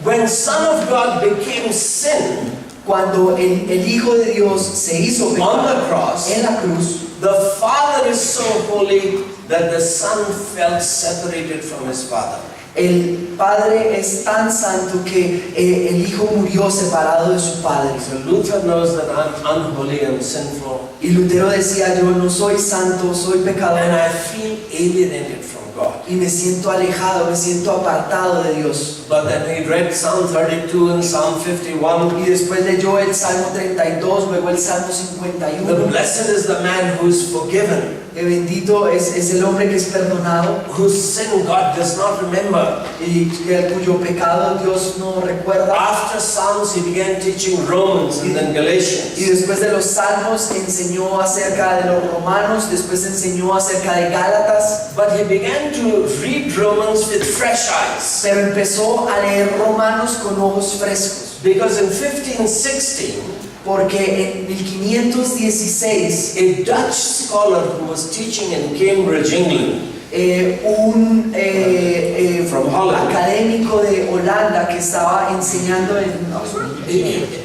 When Son of God became sin Cuando el Hijo de Dios se hizo on pecado the cross, en la cruz, the Father is so holy that the Son felt separated from his Father. el Padre es tan santo que el Hijo murió separado de su Padre. So Luther knows that I'm unholy and sinful, Y Lutero decía, yo no soy santo, soy pecador, and I feel alienated from God. y me siento alejado, me siento apartado de Dios. But then he read Psalm 32 and Psalm 51. Y después leyó el Salmo 32, luego el Salmo The 51. blessed is the man who is forgiven, Que bendito es el hombre que es perdonado whose sin God does not remember. y cuyo pecado Dios no recuerda. After Psalms, he began teaching Romans and then Y Galatians. después de los Salmos enseñó acerca de los romanos, después enseñó acerca de Gálatas, But he began to read Romans with fresh eyes. pero empezó a leer Romanos con ojos frescos. Because in 1516, Porque en 1516 a Dutch scholar who was teaching in Cambridge, England, From Holland. académico de Holanda que estaba enseñando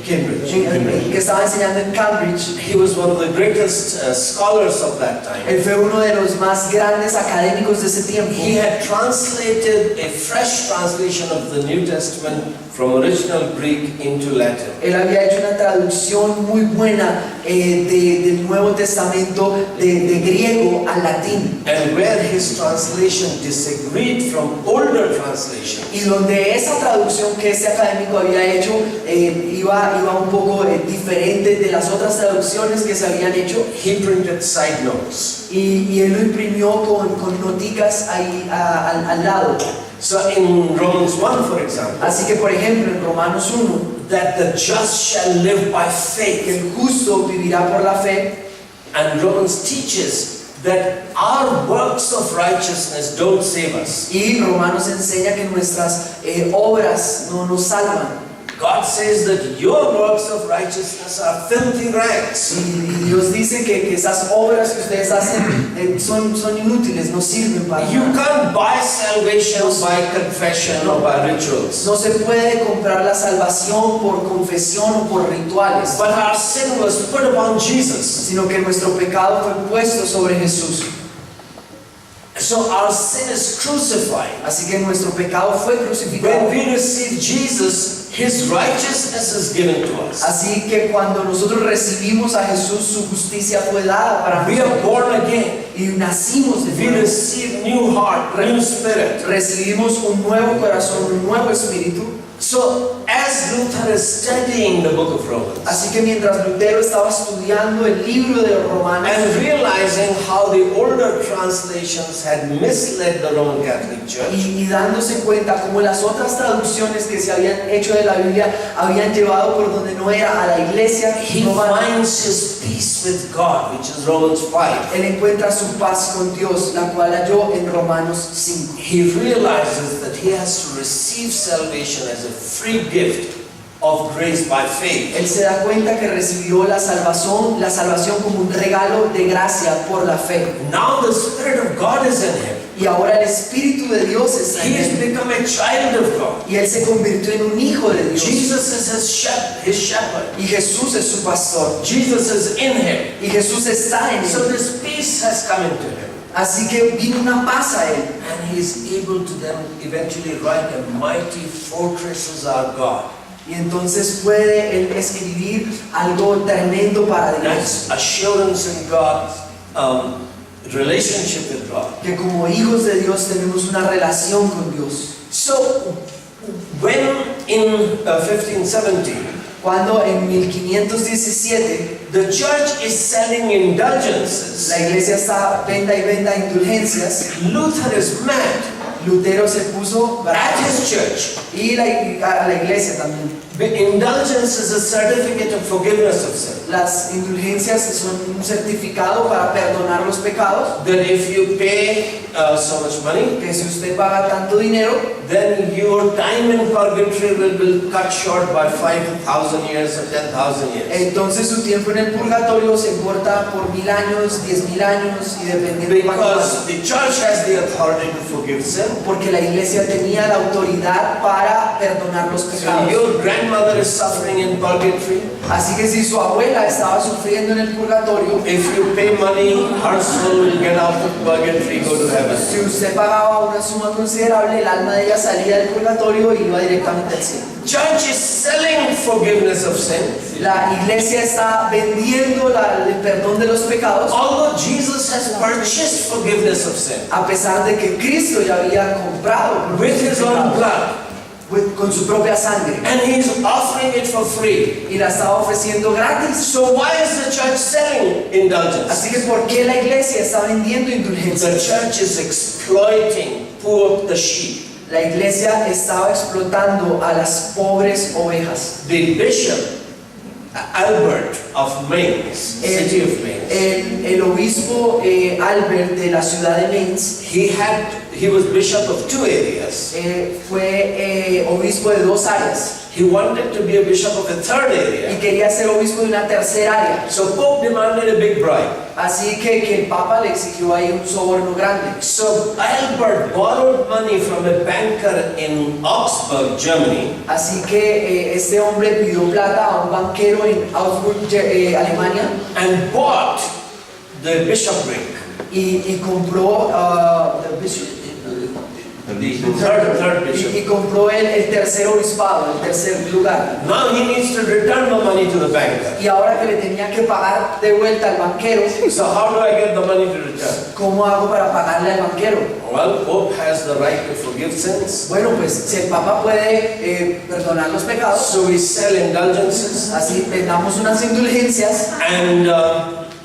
Cambridge. que estaba enseñando en Cambridge, He was one of the greatest scholars of that time. él fue uno de los más grandes académicos de ese tiempo. He had translated a fresh translation of the New Testament from original Greek into Latin. Él había hecho una traducción muy buena del Nuevo Testamento de griego al latín. And where his translation disagreed from older translations, Y donde esa traducción que este académico había hecho iba un poco diferente de las otras traducciones que se habían hecho, he printed side notes. y él lo imprimió con noticas ahí al lado. So in Romans 1, for example, Así que, por ejemplo, en Romanos 1, that the just shall live by que faith. el justo vivirá por la fe, And Romans teaches that our works of righteousness don't save us. y Romanos enseña que nuestras obras no nos salvan. God says that your works of righteousness are filthy rags. Y Dios dice que esas obras que ustedes hacen son inútiles, no sirven para You nada. can't buy salvation by confession or by rituals. No se puede comprar la salvación por confesión o por rituales, But our sin was put upon Jesus. sino que nuestro pecado fue puesto sobre Jesús. So our sin is crucified. Así que nuestro pecado fue crucificado. When we receive Jesus, His righteousness is given to us. Así que cuando nosotros recibimos a Jesús, su justicia fue dada para We nosotros. are born again. Y nacimos de We nuevo. receive new heart, new spirit. Recibimos un nuevo corazón, un nuevo espíritu. So, as Luther is studying the book of Romans Así que mientras Lutero estaba estudiando el libro de los Romanos and realizing how the older translations had misled the Roman Catholic Church, y dándose cuenta cómo las otras traducciones que se habían hecho de la Biblia habían llevado por donde no era a la iglesia he romana, finds his peace with God, which is Romans 5. él encuentra su paz con Dios, la cual halló en Romanos 5. He realizes that he has to receive salvation as a free gift of grace by faith. Él se da cuenta que recibió la salvación como un regalo de gracia por la fe. Now the Spirit of God is in him. Y ahora el Espíritu de Dios está en He has él. become a child of God. Y él se convirtió en un hijo de Dios. Jesus is his shepherd. Y Jesús es su pastor. Jesus is in him. Y Jesús está en So él. this peace has come into him. Así que vino una paz a él. And he is able to then eventually write a mighty fortress is our God. Y entonces puede él escribir algo tremendo para Dios. That's assurance in God's relationship with God. Que como hijos de Dios tenemos una relación con Dios. So when in 1570 Cuando en 1517 the church is selling indulgences, la iglesia está venda y venda indulgencias, Luther is mad Lutero se puso at bravo. his church. Y a la iglesia también. The indulgence is a certificate of forgiveness of sin. Las indulgencias son un certificado para perdonar los pecados. That if you pay so much money, Que si usted paga tanto dinero, then your time in purgatory will be cut short by 5,000 years or 10,000 years. entonces su tiempo en el purgatorio se corta por 1000 años, 10.000 años y dependiendo de cuánto Because pase. the church has the authority to forgive sin. Porque la iglesia tenía la autoridad para perdonar los So pecados. your grandmother is suffering in purgatory. Así que si su abuela estaba sufriendo en el purgatorio, If you pay money, her soul will get out of purgatory, go to heaven. si usted pagaba una suma considerable, el alma de ella salía del purgatorio y iba directamente al cielo. Church is selling forgiveness of sin. La iglesia está vendiendo el perdón de los pecados, Although Jesus has purchased forgiveness of sin a pesar de que Cristo ya había comprado por with nuestros his own pecados, blood, con su propia sangre, and he's offering it for free. y la estaba ofreciendo gratis. So why is the church selling indulgence? Así que ¿por qué la iglesia está vendiendo The indulgencias? church is exploiting the sheep. La iglesia estaba explotando a las pobres ovejas. The bishop Albert of Mainz, city of Mainz, El obispo Albert de la ciudad de Mainz he was bishop of two areas. fue obispo de 2 áreas He wanted to be a bishop of a third y area. quería ser obispo de una tercera área. So Pope demanded a big bribe. Así que el Papa le exigió ahí un soborno grande. So Albert borrowed money from a banker in Augsburg, Germany, Así que este hombre pidió plata a un banquero en Augsburg, Alemania, and bought the bishopric, y compró the third y bishop. compró el tercer obispado, el tercer lugar. Now he needs to return the money to the banker. Y ahora que le tenía que pagar de vuelta al banquero, So how do I get the money to return? ¿cómo hago para pagarle al banquero? Well, Pope has the right to forgive sins. Bueno, pues si el Papa puede perdonar los pecados, So we sell indulgences, así vendamos unas indulgencias and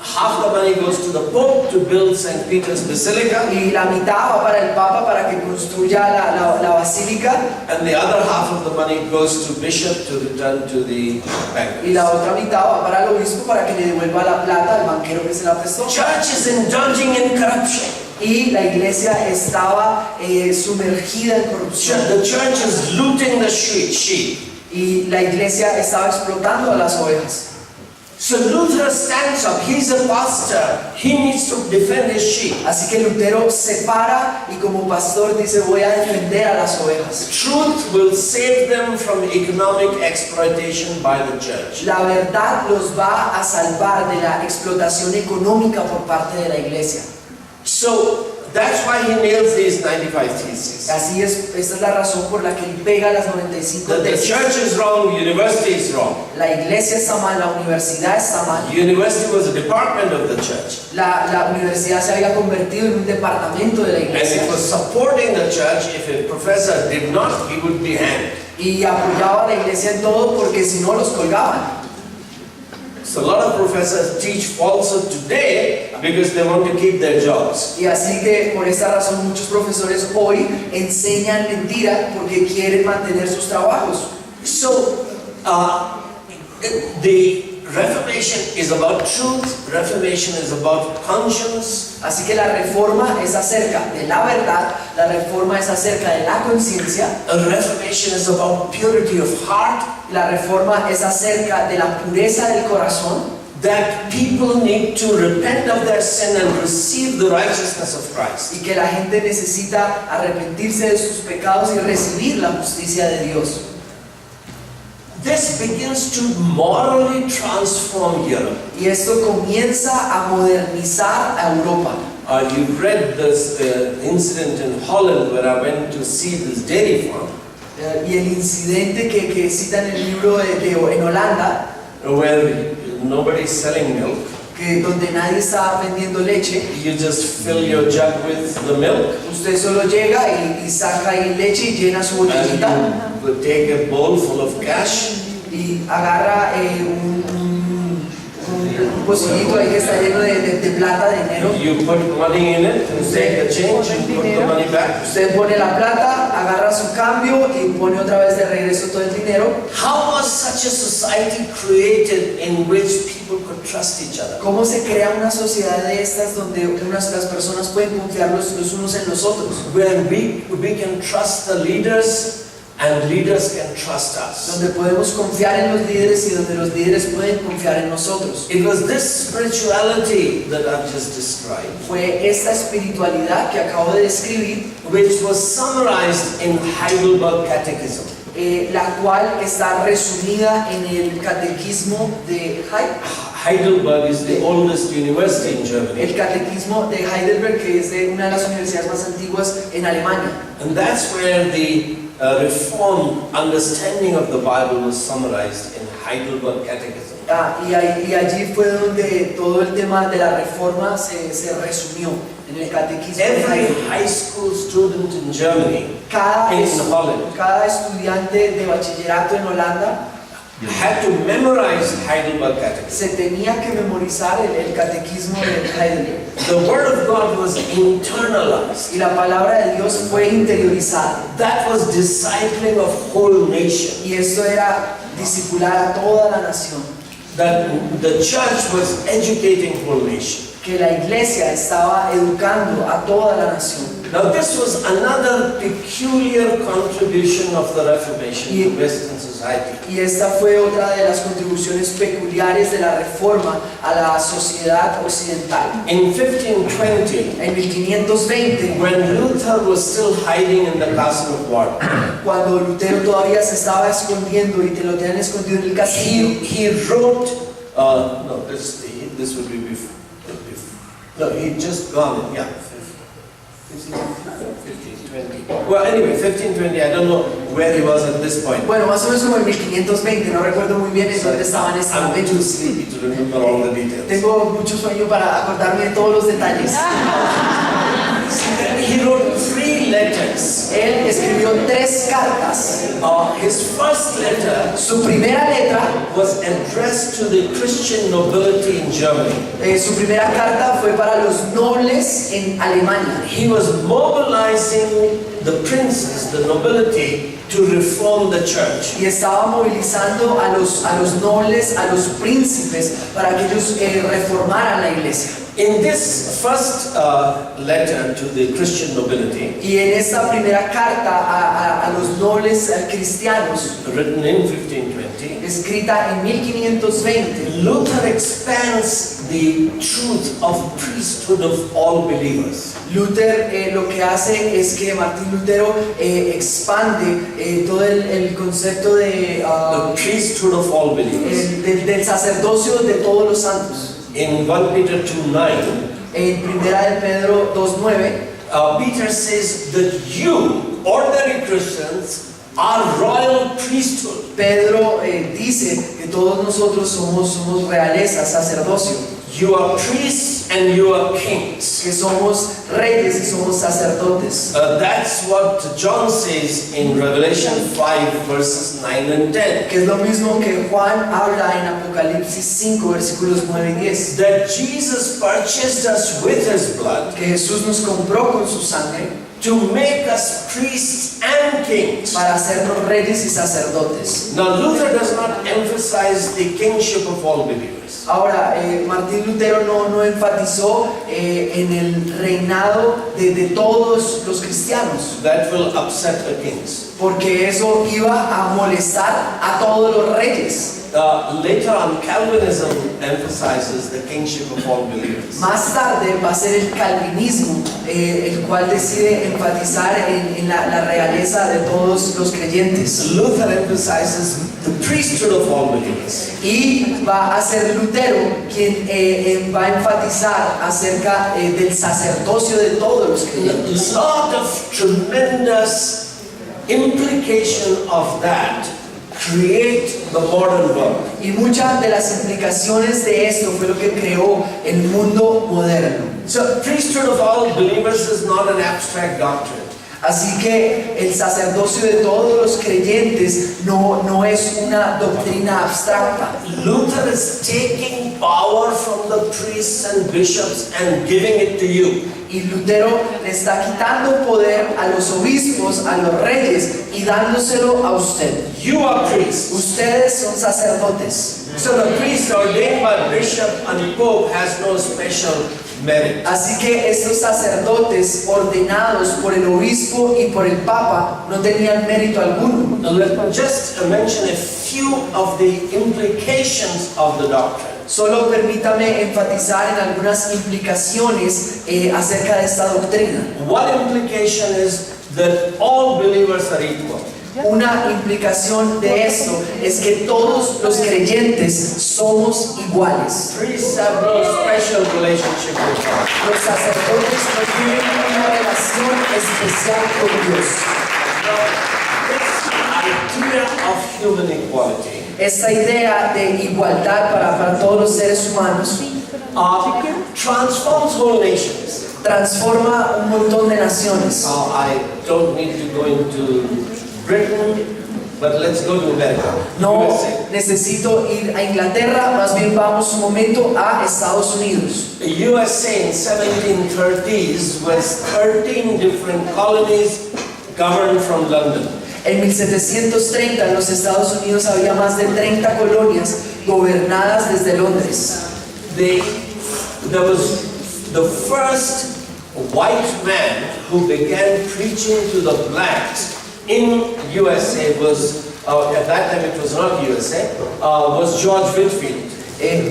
half the money goes to the Pope to build St. Peter's Basilica, y la mitad va para el Papa para que construya la basílica and the other half of the money goes to bishop to return to the y banker. la otra mitad va para el obispo para que le devuelva la plata al banquero que se la prestó. Church is indulging in corruption. Y la iglesia estaba sumergida en corrupción The church is looting the sheep. y la iglesia estaba explotando a las ovejas. So Luther stands up. He's a pastor. He needs to defend his sheep. Así que Lutero se para y como pastor dice: voy a defender a las ovejas. Truth will save them from economic exploitation by the church. La verdad los va a salvar de la explotación económica por parte de la iglesia. So that's why he nails these 95 theses. Así es, esta es la razón por la que él pega las 95 That the tesis. church is wrong, university is wrong. La iglesia está mal, la universidad está mal. University was a department of the church. La universidad se había convertido en un departamento de la And iglesia. it was supporting the church. If a professor did not, he would be hanged. y apoyaba a la iglesia en todo porque si no los colgaban. So a lot of professors teach falsehood today because they want to keep their jobs. Y así que por esta razón muchos profesores hoy enseñan mentira porque quieren mantener sus trabajos. So the Reformation is about truth, Reformation is about conscience. Así que la reforma es acerca de la verdad, la reforma es acerca de la conciencia, A Reformation is about purity of heart, la reforma es acerca de la pureza del corazón, that people need to repent of their sin and receive the righteousness of Christ. y que la gente necesita arrepentirse de sus pecados y recibir la justicia de Dios. This begins to morally transform Europe. Y esto comienza a modernizar a Europa. You read this incident in Holland where I went to see this dairy farm. Y el incidente que cita en el libro en Holanda, Where nobody's selling milk. que donde nadie está vendiendo leche, You just fill your jug with the milk usted solo llega y saca ahí leche y llena su botellita and you take a bowl full of cash. y agarra un pocillito ahí que está lleno de plata, de dinero. You put money in it and take the change and put the money back. Usted pone la plata, agarra su cambio y pone otra vez de regreso todo el dinero. How was such a society created in which people could trust each other? ¿Cómo se crea una sociedad de estas donde las personas pueden confiar los unos en los otros? Where we can trust the leaders and leaders can trust us. Donde podemos confiar en los líderes y donde los líderes pueden confiar en nosotros. It was this spirituality that I've just described, Fue esta espiritualidad que acabo de describir, which was summarized in Heidelberg Catechism. la cual está resumida en el catequismo de Heidelberg is the oldest university in Germany. el catequismo de Heidelberg, que es de una de las universidades más antiguas en Alemania. And that's where the Reformed understanding of the Bible was summarized in Heidelberg Catechism. Y allí fue donde todo el tema de la reforma se resumió en el catequismo de Every Heidelberg. high school student in Germany, Cada Holland, estudiante de bachillerato en Holanda had to memorize Heidelberg Catechism. se tenía que memorizar el catequismo de Heidelberg. The Word of God was internalized. Y la palabra de Dios fue interiorizada. That was discipling of whole nation. Y esto era discipular a toda la nación. That the church was educating whole nation. Que la iglesia estaba educando a toda la nación. Now this was another peculiar contribution of the Reformation to Western society. Y esta fue otra de las contribuciones peculiares de la Reforma a la sociedad occidental. In 1520, En 1520, when Luther was still hiding in the castle of Ward, cuando Lutero todavía se estaba escondiendo y te lo tenían escondido en el castillo, he wrote, no, this would be before. No, he'd just gone, yeah. 1520. Well, anyway, 1520, I don't know where he was at this point. bueno, más o menos como en 1520, no recuerdo muy bien en dónde estaba en este I'm momento. too sleepy to remember all the details. Tengo mucho sueño para acordarme de todos los detalles. He wrote 3 letters. Él escribió 3 cartas. His first letter Su primera letra, was addressed to the Christian nobility in Germany. su primera carta fue para los nobles en Alemania. He was mobilizing the princes, the nobility, to reform the church. Y estaba movilizando a los nobles, a los príncipes, para que ellos reformaran la iglesia. In this first letter to the Christian nobility, Y en esta primera carta a los nobles cristianos, written in 1520, escrita en 1520, Luther expands the truth of priesthood of all believers. Luther lo que hace es que Martín Lutero expande todo el concepto de, The priesthood of all believers. del sacerdocio de todos los santos. In 1 Peter 2:9, En primera de Pedro 2:9, Peter says that you, ordinary Christians, are royal priesthood. Pedro dice que todos nosotros somos realeza, sacerdocio. you are priests and you are kings. que somos reyes y somos sacerdotes. That's what John says in Revelation 5 verses 9 and 10. Que es lo mismo que Juan habla en Apocalipsis 5 versículos 9 y 10. That Jesus purchased us with his blood Que Jesús nos compró con su sangre to make us priests and kings. para hacernos reyes y sacerdotes. Now Luther does not emphasize the kingship of all believers. Ahora, Martín Lutero no enfatizó en el reinado de todos los cristianos, That will upset the kings. porque eso iba a molestar a todos los reyes. Later on, Calvinism emphasizes the kingship of all believers. Más tarde va a ser el calvinismo el cual decide enfatizar en la realeza de todos los creyentes. Luther emphasizes the priesthood of all believers. Y va a ser Lutero quien va a enfatizar acerca del sacerdocio de todos los creyentes. A lot of tremendous implication of that create the modern world. Y muchas de las implicaciones de esto fue lo que creó el mundo moderno. So, priesthood of all believers is not an abstract doctrine. Así que el sacerdocio de todos los creyentes no es una doctrina abstracta. Luther is taking power from the priests and bishops and giving it to you. Y Lutero le está quitando poder a los obispos, a los reyes y dándoselo a usted. You are priests. Ustedes son sacerdotes. So the priest ordained by bishop and pope has no special merit. Así que estos sacerdotes ordenados por el obispo y por el papa no tenían mérito alguno. Now let me just mention a few of the implications of the doctrine. Solo permítame enfatizar en algunas implicaciones acerca de esta doctrina. One implication is that all believers are equal. Una implicación de esto es que todos los creyentes somos iguales. Priests have no special relationship with God. Los sacerdotes no tienen una relación especial con Dios. This idea of human equality Esta idea de igualdad para todos los seres humanos transforms whole nations. transforma un montón de naciones. I don't need to go into Britain, but let's go to America. No USA. necesito ir a Inglaterra, más bien vamos un momento a Estados Unidos. The USA in 1730s was 13 different colonies governed from London. En 1730 en los Estados Unidos había más de 30 colonias gobernadas desde Londres. There was the first white man who began preaching to the blacks in USA was, at that time it was not USA, was George Whitefield.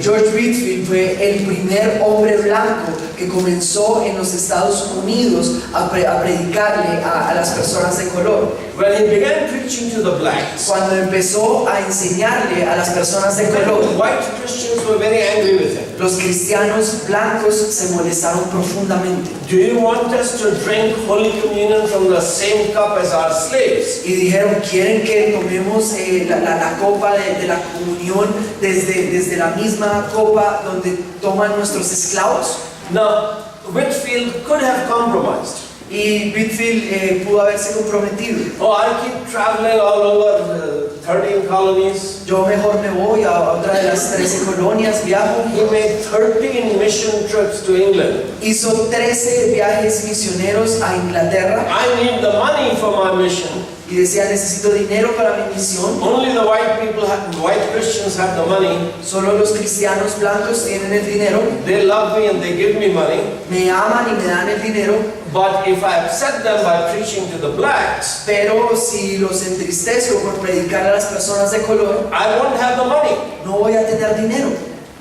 George Whitefield fue el primer hombre blanco que comenzó en los Estados Unidos a predicarle a las personas de color. When he began preaching to the blacks, Cuando empezó a enseñarle a las personas de color, white Christians were very angry with him. los cristianos blancos se molestaron profundamente Do you want us to drink Holy Communion from the same cup as our slaves? y dijeron, ¿quieren que tomemos la copa de la comunión desde la misma copa donde toman nuestros esclavos? Now, Whitefield could have compromised. Y Whitefield pudo haberse comprometido. Oh, I keep traveling all over 13 colonies. Yo mejor me voy a otra de las 13 colonias, viajo. He made 13 mission trips to England. Hizo 13 viajes misioneros a Inglaterra I need the money for my mission. y decía, necesito dinero para mi misión. Only the white Christians have the money. Solo los cristianos blancos tienen el dinero. They love me and they give me money. Me aman y me dan el dinero. But if I upset them by preaching to the blacks, Pero si los entristezco por predicar a las personas de color, I won't have the money. no voy a tener dinero.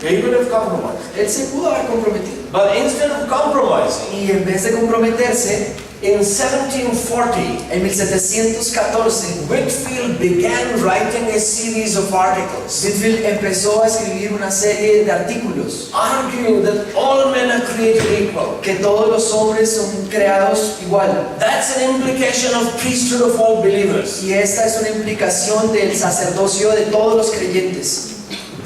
He could have compromised. Él se pudo haber comprometido. But instead of compromising, Y en vez de comprometerse, in 1740, en 1714, Whitefield began writing a series of articles Whitefield empezó a escribir una serie de artículos arguing that all men are created equal. que todos los hombres son creados igual. That's an implication of priesthood of all believers. Y esta es una implicación del sacerdocio de todos los creyentes.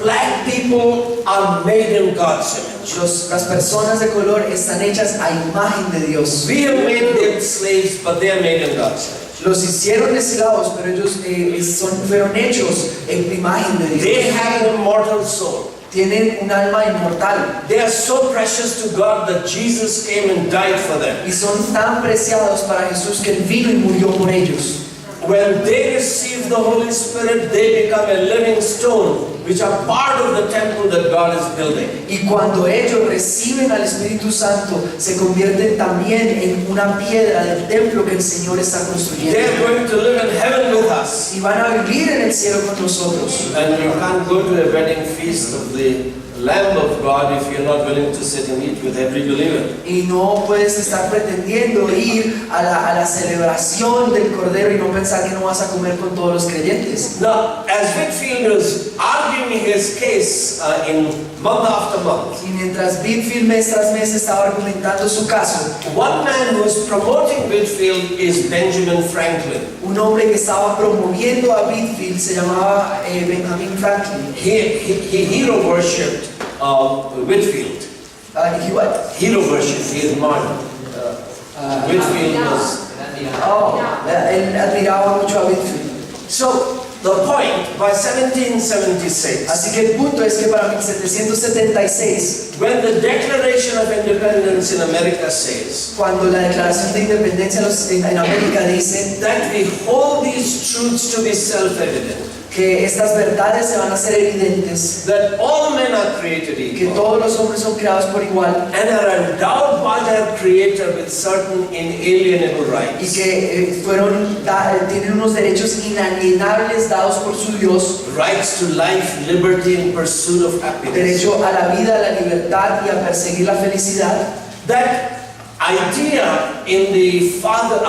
Black people are made in God's image. Las personas de color están hechas a imagen de Dios. We have made them slaves, but they are made in God's image. Los hicieron esclavos, pero ellos fueron hechos en imagen de Dios. They have an immortal soul. Tienen un alma inmortal. They are so precious to God that Jesus came and died for them. Y son tan preciados para Jesús que Él vino y murió por ellos. When they receive the Holy Spirit, they become a living stone, which are part of the temple that God is building. Y cuando ellos reciben al Espíritu Santo, se convierten también en una piedra del templo que el Señor está construyendo. They are going to live in heaven with us. Y van a vivir en el cielo con nosotros. And you can't go to a wedding feast of the Lamb of God if you're not willing to sit and eat with every believer. Y no puedes estar pretendiendo ir a la celebración del Cordero y no pensar que no vas a comer con todos los creyentes. Now, as Whitfield was arguing his case in month after month, Y mientras Whitfield mes tras mes estaba argumentando su caso, one man who was promoting Whitfield is Benjamin Franklin. un hombre que estaba promoviendo a Whitfield se llamaba Benjamin Franklin. He hero worshipped Whitfield. He what? Hero worship, he is martyred. Whitfield was. Él admiraba mucho a Whitfield. So, the point, by 1776, Así que el punto es que para 1776, when the Declaration of Independence in America says cuando la Declaración de Independencia en América dice that we hold these truths to be self-evident, que estas verdades se van a hacer evidentes, that all men are created que equal todos los hombres son creados por igual and are endowed by their Creator with certain inalienable y rights. que tienen unos derechos inalienables dados por su Dios, Rights to life, liberty, and pursuit of happiness. derecho a la vida, a la libertad y a perseguir la felicidad. That idea in the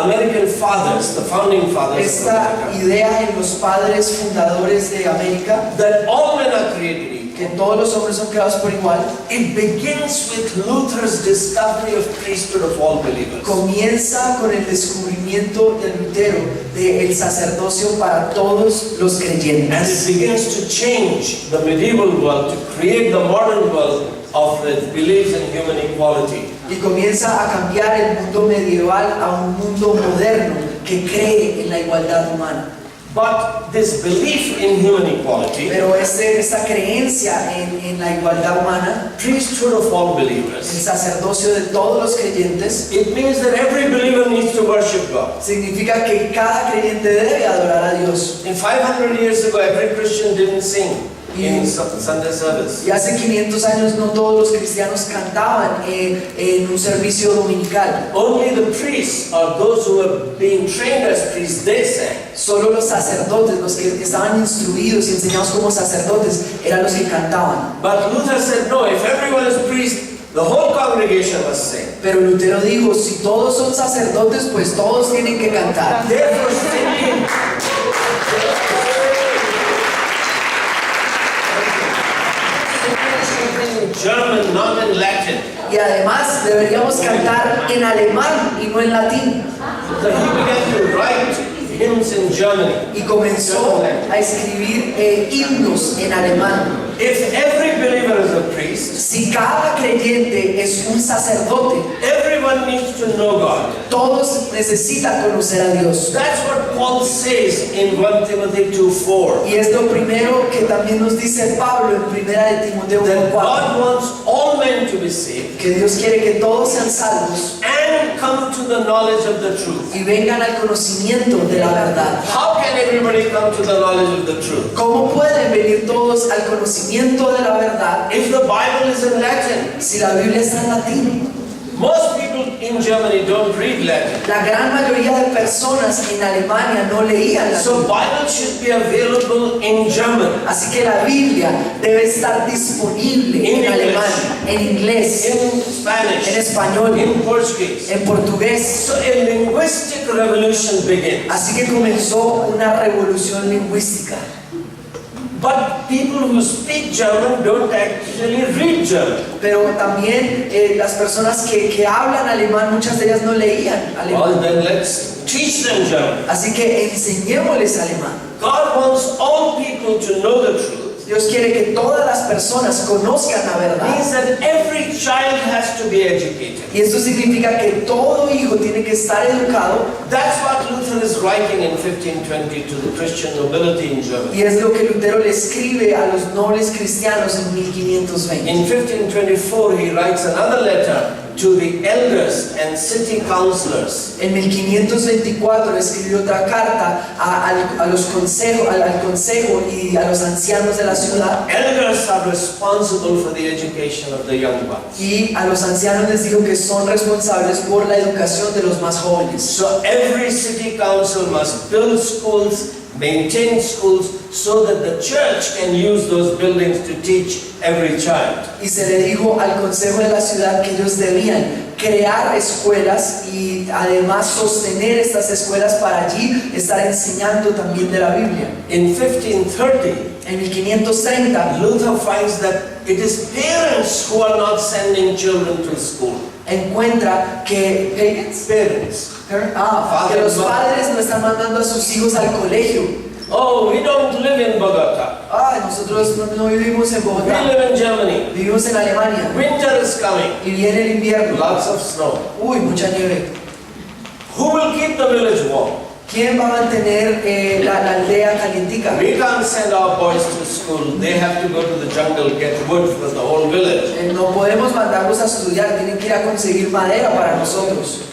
American fathers, the founding fathers, of Esta America, idea en los padres fundadores de América, that all men are created que equal, todos los hombres son creados por igual, it begins with Luther's discovery of priesthood of all believers. comienza con el descubrimiento de Lutero del sacerdocio para todos los And creyentes. it begins to change the medieval world to create the modern world of the beliefs in human equality. Y comienza a cambiar el mundo medieval a un mundo moderno que cree en la igualdad humana. But this belief in human equality, Pero esta creencia en la igualdad humana, priesthood of all el believers, sacerdocio de todos los creyentes, it means that every believer needs to worship God. significa que cada creyente debe adorar a Dios. In 500 years ago, every Christian didn't sing in Sunday service. Y hace 500 años no todos los cristianos cantaban en un servicio dominical. Only the priests or those who were being trained as priests, they sang. Solo los sacerdotes, los que estaban instruidos y enseñados como sacerdotes, eran los que cantaban. But Luther said, no, if everyone is priest, the whole congregation must sing. Pero Lutero dijo, si todos son sacerdotes, pues todos tienen que cantar. Therefore, singing in German, not in Latin. Y además deberíamos cantar en alemán y no en latín. So he began to write hymns in Germany. Y comenzó a escribir himnos en alemán. If every believer is a priest, Si cada creyente es un sacerdote, everyone needs to know God. todos necesitan conocer a Dios. That's what Paul says in 1 Timothy 2:4. Y es lo primero que también nos dice Pablo en 1 de Timoteo That 4, God wants all men to be saved que Dios quiere que todos sean salvos and come to the knowledge of the truth. y vengan al conocimiento de la verdad. How can everybody come to the knowledge of the truth? ¿Cómo pueden venir todos al conocimiento de la verdad If the Bible is in Latin, si la Biblia está en latín? most people in Germany don't read Latin. La gran mayoría de personas en Alemania no leían So latín. Bible should be available in German, Así que la Biblia debe estar disponible In en English. alemán, en inglés, in en Spanish, español, in Portuguese. en portugués. So a linguistic revolution begins. Así que comenzó una revolución lingüística. But people who speak German don't actually read German. Pero también las personas que hablan alemán, muchas de ellas no leían Well, alemán. then let's teach them German. Así que enseñémosles alemán. God wants all people to know the truth Dios quiere que todas las personas conozcan la verdad. Means that every child has to be educated. Y esto significa que todo hijo tiene que estar educado. That's what Luther is writing in 1520 to the Christian nobility in Germany. Y es lo que Lutero le escribe a los nobles cristianos en 1520. In 1524 he writes another letter to the elders and city councillors. En 1524 escribió otra carta al consejo y a los ancianos de la ciudad. Elders are responsible for the education of the young ones. Y a los ancianos les dijo que son responsables por la educación de los más jóvenes. So every city council must build schools, maintain schools, so that the church can use those buildings to teach every child. Y se le dijo al consejo de la ciudad que ellos debían crear escuelas y además sostener estas escuelas para allí estar enseñando también de la Biblia. In 1530, En 1530 Luther finds that it is parents who are not sending children to school. encuentra que Parents. que los padres no están mandando a sus hijos al colegio. Oh, we don't live in Bogota. Nosotros no vivimos en We Bogotá, live in Germany. vivimos en Alemania Winter is coming. y viene el invierno. Lots of snow. Uy, mucha nieve. Who will keep the village warm? ¿Quién va a mantener la aldea calientica? We can't send our boys to school. They have to go to the jungle, get wood for the whole village. No podemos mandarlos a estudiar, tienen que ir a conseguir madera para nosotros.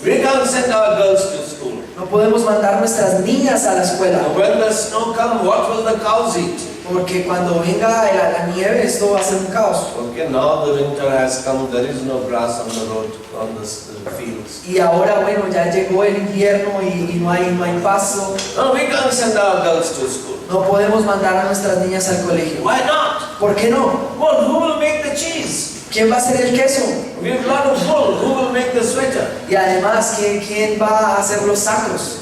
We can't send our girls to school. No podemos mandar nuestras niñas a la escuela, When the snow comes, what will the cows eat? porque cuando venga la nieve esto va a ser un caos. Okay, now the winter has come. There is no grass on the road, on the fields. Y ahora bueno, ya llegó el invierno y no hay pasto. No, we can't send our girls to school. No podemos mandar a nuestras niñas al colegio. Why not? ¿Por qué no? Well, who will make the cheese? ¿Quién va a hacer el queso? We have a lot of wool. Who will make the sweater? Y además, ¿quién va a hacer los sacos?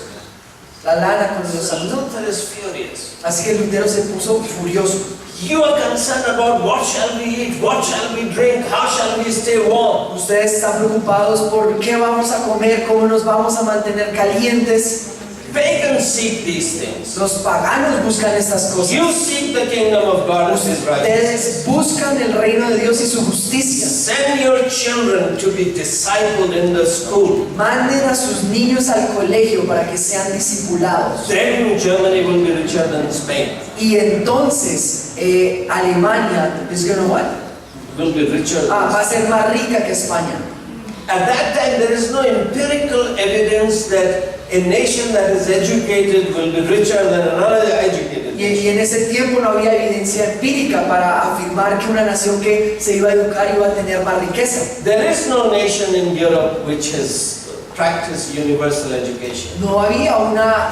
La lana con los sacos. Luther is furious. Así que Lutero se puso furioso. You are concerned about what shall we eat, what shall we drink, how shall we stay warm. Ustedes están preocupados por qué vamos a comer, cómo nos vamos a mantener calientes. Pagans seek these things. Los paganos buscan estas cosas. You seek the kingdom of God and His righteousness. Ustedes buscan el reino de Dios y su justicia. Send your children to be discipled in the school. Manden a sus niños al colegio para que sean discipulados. Then Germany will be richer than Spain. Y entonces Alemania is gonna what? Will be richer. Va a ser más rica que España. At that time, there is no empirical evidence that a nation that is educated will be richer than another educated. Y en ese tiempo no había evidencia empírica para afirmar que una nación que se iba a educar iba a tener más riqueza. There is no nation in Europe which has practiced universal education. No había una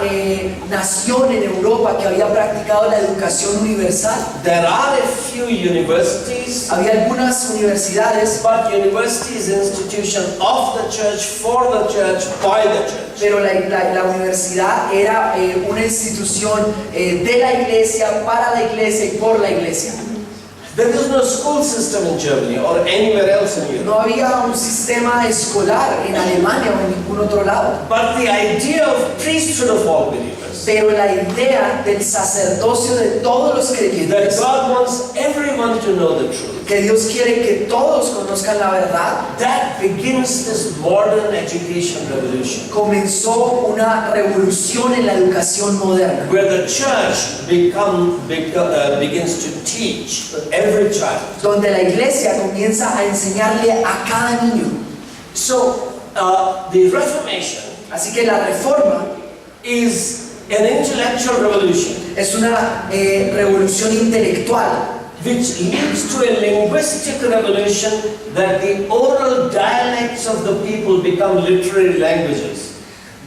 nación en Europa que había practicado la educación universal. There are a few universities, Había algunas universidades, but university is an institution of the church, for the church, by the church. pero la universidad era una institución de la iglesia, para la iglesia y por la iglesia. There is no school system in Germany or anywhere else in Europe. No había un sistema escolar en Alemania o en ningún otro lado. But the idea of priesthood of all believers, Pero la idea del sacerdocio de todos los that creyentes, God wants everyone to know the truth, que Dios quiere que todos conozcan la verdad, that begins this modern education revolution, comenzó una revolución en la educación moderna, where the church begins to teach every child. donde la iglesia comienza a enseñarle a cada niño. So, the Reformation Así que la reforma is an intellectual revolution es una revolución intelectual which leads to a linguistic revolution, that the oral dialects of the people become literary languages.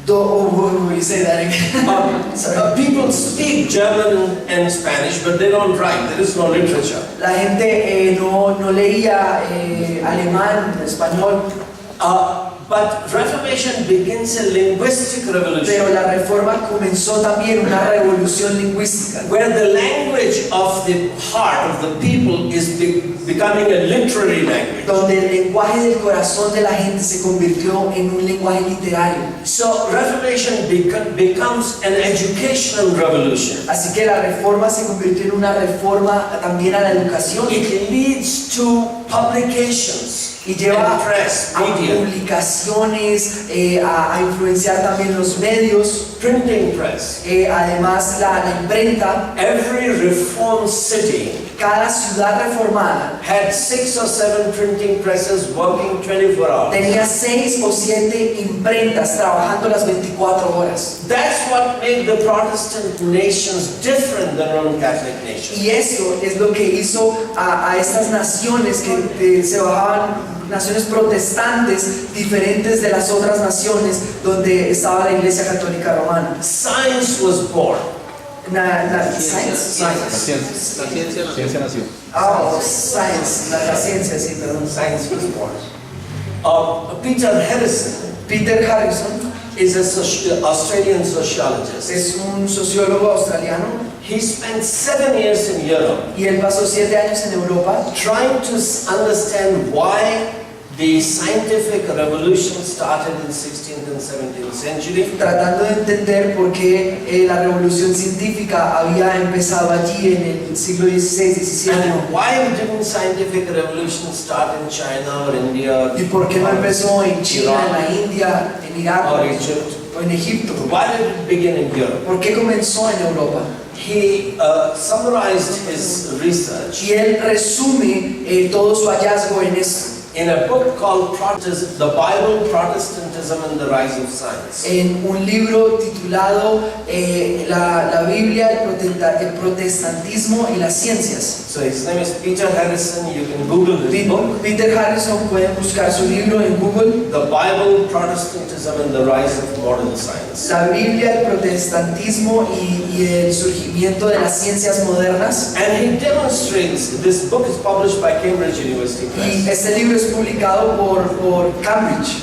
You say that again. Sorry. People speak German and Spanish, but they don't write. There is no literature. La gente no leía alemán, español. But Reformation begins a linguistic Pero revolution, la reforma comenzó también una revolución lingüística, where the language of the heart of the people is becoming a literary language. donde el lenguaje del corazón de la gente se convirtió en un lenguaje literario. So Reformation becomes an educational revolution. Así que la reforma se convirtió en una reforma también a la educación It leads to publications y lleva and press, a media, publicaciones, a influenciar también los medios, printing press. además la imprenta. Every reformed city Cada ciudad reformada had 6 or 7 printing presses working 24 hours. tenía 6 o 7 imprentas trabajando las 24 horas. That's what made the Protestant nations different than Roman Catholic nations. Y esto es lo que hizo a estas naciones que se bajaban, naciones protestantes diferentes de las otras naciones donde estaba la Iglesia Católica Romana. Science was born. Science. La ciencia nació. Oh, science, la ciencia, sí, perdón. Science was born. Peter Harrison Peter Harrison is a Australian sociologist. es un sociólogo australiano He spent 7 years in Europe y él pasó 7 años en Europa trying to understand why the scientific revolution started in 16th and 17th century. tratando de entender por qué la revolución científica había empezado allí en el siglo XVI, XVII. And why didn't scientific revolution start in China or India ¿Y por qué no empezó en China, en la India, en Irak or Egypt? o en Egipto? Why did it begin in Europe? ¿Por qué comenzó en Europa? He summarized his research Y él resume todo su hallazgo en esto, in a book called The Bible, Protestantism and the Rise of Science. en un libro titulado la Biblia, el protestantismo y las ciencias. So his name is Peter Harrison. You can Google his book. Peter Harrison, pueden buscar su libro en Google. The Bible, Protestantism and the Rise of Modern Science. La Biblia, el protestantismo y el surgimiento de las ciencias modernas. And he demonstrates, this book is published by Cambridge University Y Press. este libro es publicado por Cambridge.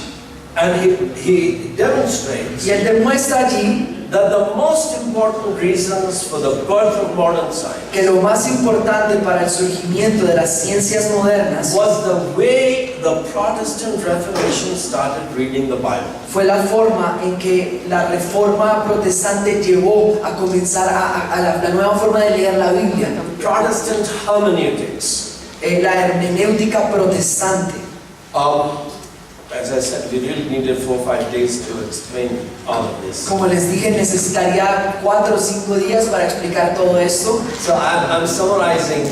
And he demonstrates Y él demuestra allí that the most important reasons for the birth of modern science que lo más importante para el surgimiento de las ciencias modernas was the way the Protestant Reformation started reading the Bible. fue la forma en que la reforma protestante llevó a comenzar a la nueva forma de leer la Biblia, Protestant hermeneutics. la hermenéutica protestante. As I said, we really needed 4 or 5 days to explain all of this. Como les dije, necesitaría 4 o 5 días para explicar todo esto. So I'm summarizing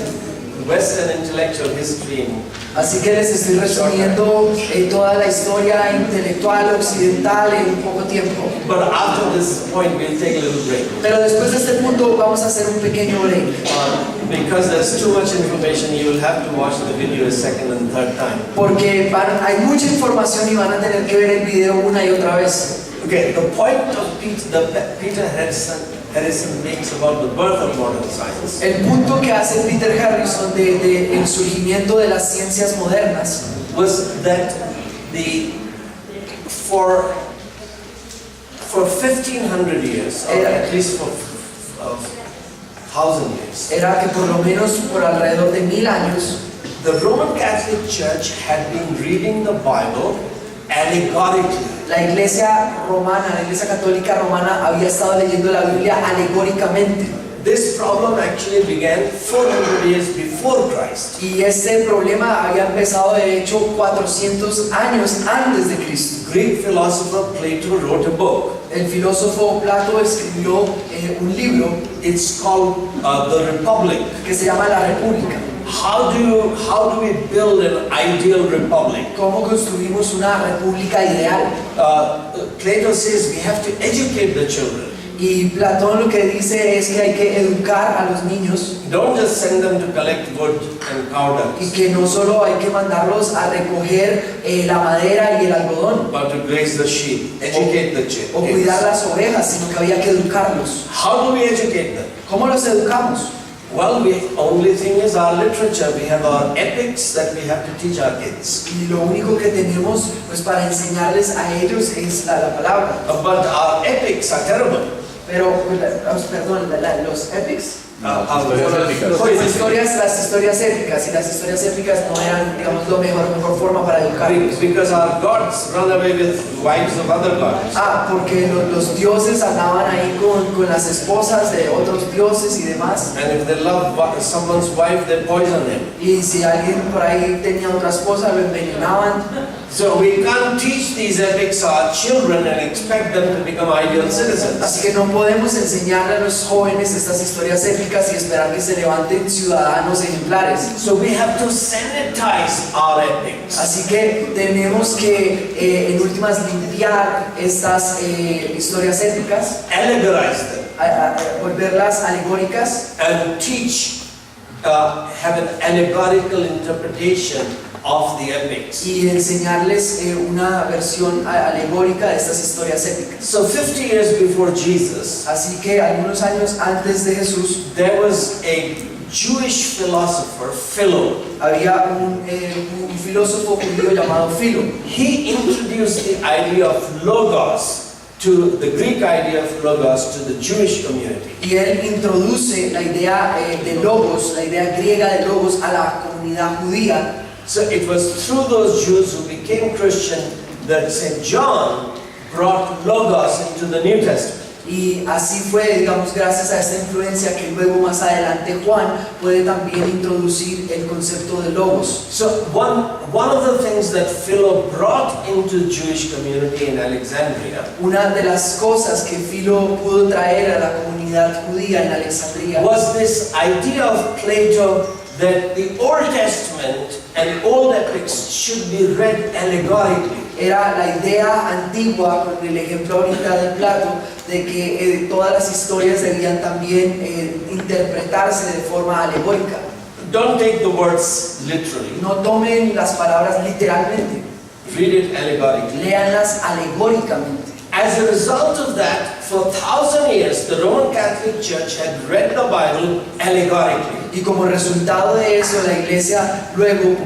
Western intellectual history in Así que les estoy resumiendo toda la historia intelectual occidental en poco tiempo. but after this point we'll take a little break. Pero después de este punto vamos a hacer un pequeño break. Because there's too much information, you will have to watch the video a second and third time. Porque hay mucha información y van a tener que ver el video una y otra vez. Okay, the point of Peter Harrison makes about the birth of modern science El punto que hace Peter Harrison de el surgimiento de las ciencias modernas was that for 1,500 years, or at least for 1,000 years, era que por lo menos por alrededor de 1000 años the Roman Catholic Church had been reading the Bible allegorically. la Iglesia romana, la Iglesia Católica Romana había estado leyendo la Biblia alegóricamente. This problem actually began 400 years before Christ. Y este problema había empezado de hecho 400 años antes de Cristo. Greek philosopher Plato wrote a book. El filósofo Plato escribió un libro It's called The Republic. que se llama La República. How do we build an ideal republic? ¿Cómo construimos una república ideal? Plato says we have to educate the children. Y Platón lo que dice es que hay que educar a los niños Don't just send them to collect wood and cow y dung, que no solo hay que mandarlos a recoger la madera y el algodón but to graze the sheep, educate the sheep. o cuidar las ovejas, sino que había que educarlos. How do we educate them? ¿Cómo los educamos? Well, the only thing is our literature. We have our epics that we have to teach our kids. Y lo único que tenemos pues para enseñarles a ellos es la palabra. But our epics are terrible. Pero, perdón, los epics. Historias épicas. Las historias épicas, y las historias épicas no eran, digamos, mejor forma para educarlos. Because our gods run away with wives of other gods. Porque los dioses andaban ahí con las esposas de otros dioses y demás. And if they love someone's wife, they poison him. Y si alguien por ahí tenía otra esposa, lo envenenaban. So we can't teach these epics to our children and expect them to become ideal citizens. Así que no podemos enseñarle a los jóvenes estas historias épicas y esperar que se levanten ciudadanos ejemplares. So we have to sanitize our epics. Así que tenemos que, en últimas, limpiar estas historias épicas, Allegorize them. Volverlas alegóricas And teach, have an allegorical interpretation of the epics. y enseñarles una versión alegórica de estas historias épicas. So 50 years before Jesus, Así que algunos años antes de Jesús there was a Jewish philosopher, Philo. había un filósofo judío llamado Filo. He introduced the idea of logos to the Greek idea of logos to the Jewish community. Y él introduce la idea de logos, la idea griega de logos a la comunidad judía. So it was through those Jews who became Christian that St. John brought logos into the New Testament. Y así fue, digamos, gracias a esta influencia que luego más adelante Juan puede también introducir el concepto de logos. So one of the things that Philo brought into the Jewish community in Alexandria Una de las cosas que Filo pudo traer a la comunidad judía en Alejandría was this idea of Plato that the Old Testament and old epics should be read allegorically. era la idea antigua, con el ejemplo ahorita del Plato, de que todas las historias debían también interpretarse de forma alegórica. Don't take the words literally. No tomen las palabras literalmente, Read it allegorically. léanlas alegóricamente. As a result of that, for 1,000 years, the Roman Catholic Church had read the Bible allegorically. Y como resultado de eso, la iglesia luego,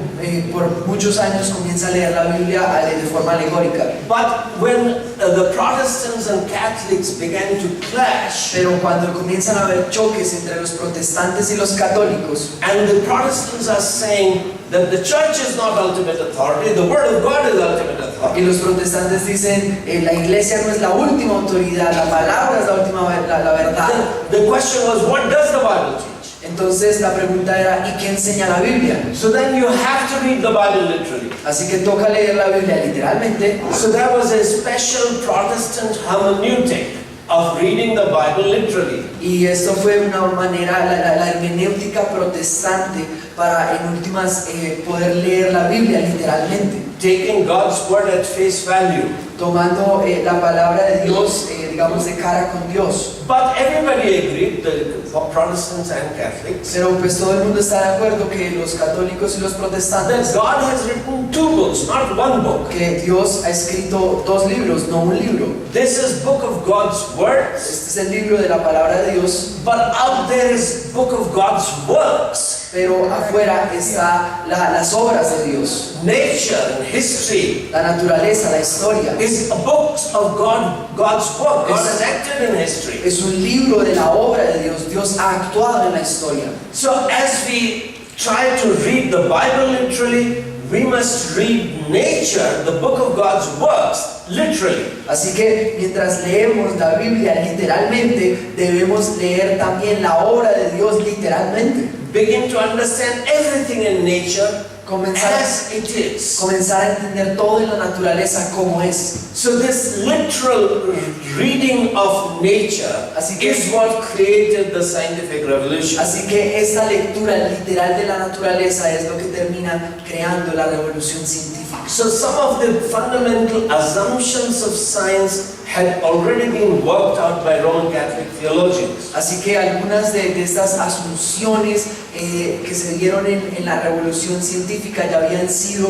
por muchos años, comienza a leer la Biblia de forma alegórica. But when the Protestants and Catholics began to clash, Pero cuando comienzan a haber choques entre los protestantes y los católicos, and the Protestants are saying that the church is not ultimate authority, the Word of God is ultimate y authority. los protestantes dicen, la iglesia no es la última autoridad, la palabra es la última la verdad. The question was, what does the Bible teach? Entonces la pregunta era, ¿y qué enseña la Biblia? So then you have to read the Bible literally. Así que toca leer la Biblia literalmente. So there was a special Protestant hermeneutic of reading the Bible literally. Y esto fue una manera, la hermenéutica protestante para en últimas poder leer la Biblia literalmente. Taking God's word at face value. Tomando la palabra de Dios, digamos, de cara con Dios. But everybody agreed, the Protestants and Catholics, Pero pues todo el mundo está de acuerdo que los católicos y los that protestantes, God has written 2 books, not 1 book. que Dios ha escrito 2 libros, no un libro. This is book of God's words, Este es el libro de la palabra de Dios, but out there is book of God's works. pero afuera está las obras de Dios, Nature and history la naturaleza, la historia. is a book of God's work. God has acted in history. Es un libro de la obra de Dios. Dios ha actuado en la historia. So as we try to read the Bible literally, we must read nature, the book of God's works, literally. Así que mientras leemos la Biblia literalmente, debemos leer también la obra de Dios literalmente. Begin to understand everything in nature as it is. Comenzar a entender todo en la naturaleza como es. So this literal reading of nature Así que- is what created the scientific revolution. Así que esta lectura literal de la naturaleza es lo que termina creando la revolución científica. So some of the fundamental assumptions of science had already been worked out by Roman Catholic theologians. Así que algunas de estas asunciones que se dieron en la revolución científica ya habían sido,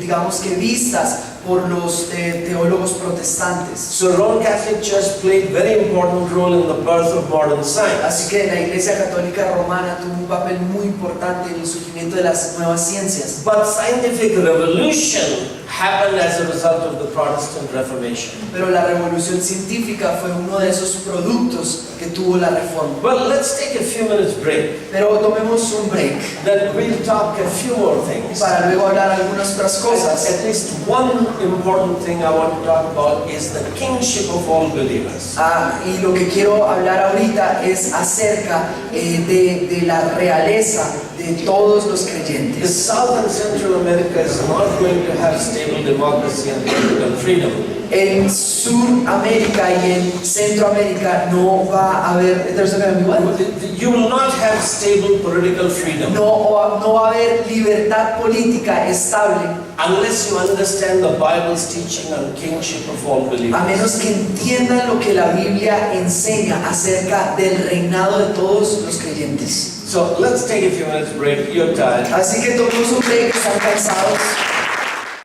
digamos que vistas por los teólogos protestantes. So Roman Catholic Church played very important role in the birth of modern science. Así que la Iglesia Católica Romana tuvo un papel muy importante en el surgimiento de las nuevas ciencias. But scientific revolution happened as a result of the Protestant Reformation. Pero la revolución científica fue uno de esos productos que tuvo la Reforma. Well, let's take a few minutes break. Pero tomemos un break Then we'll talk a few more things. para luego hablar algunas otras cosas. At least one important thing I want to talk about is the kingship of all believers. Y lo que quiero hablar ahorita es acerca de la realeza de todos los The creyentes. South and Central America is not going to have stable democracy and political freedom. En Sudamérica y en Centroamérica no va a haber, You will not have stable political freedom no va a haber libertad política estable unless you understand the Bible's teaching on kingship of all a believers. menos que entiendan lo que la Biblia enseña acerca del reinado de todos los creyentes. So let's take a few minutes break. You're tired. Así que tomemos un break, están cansados.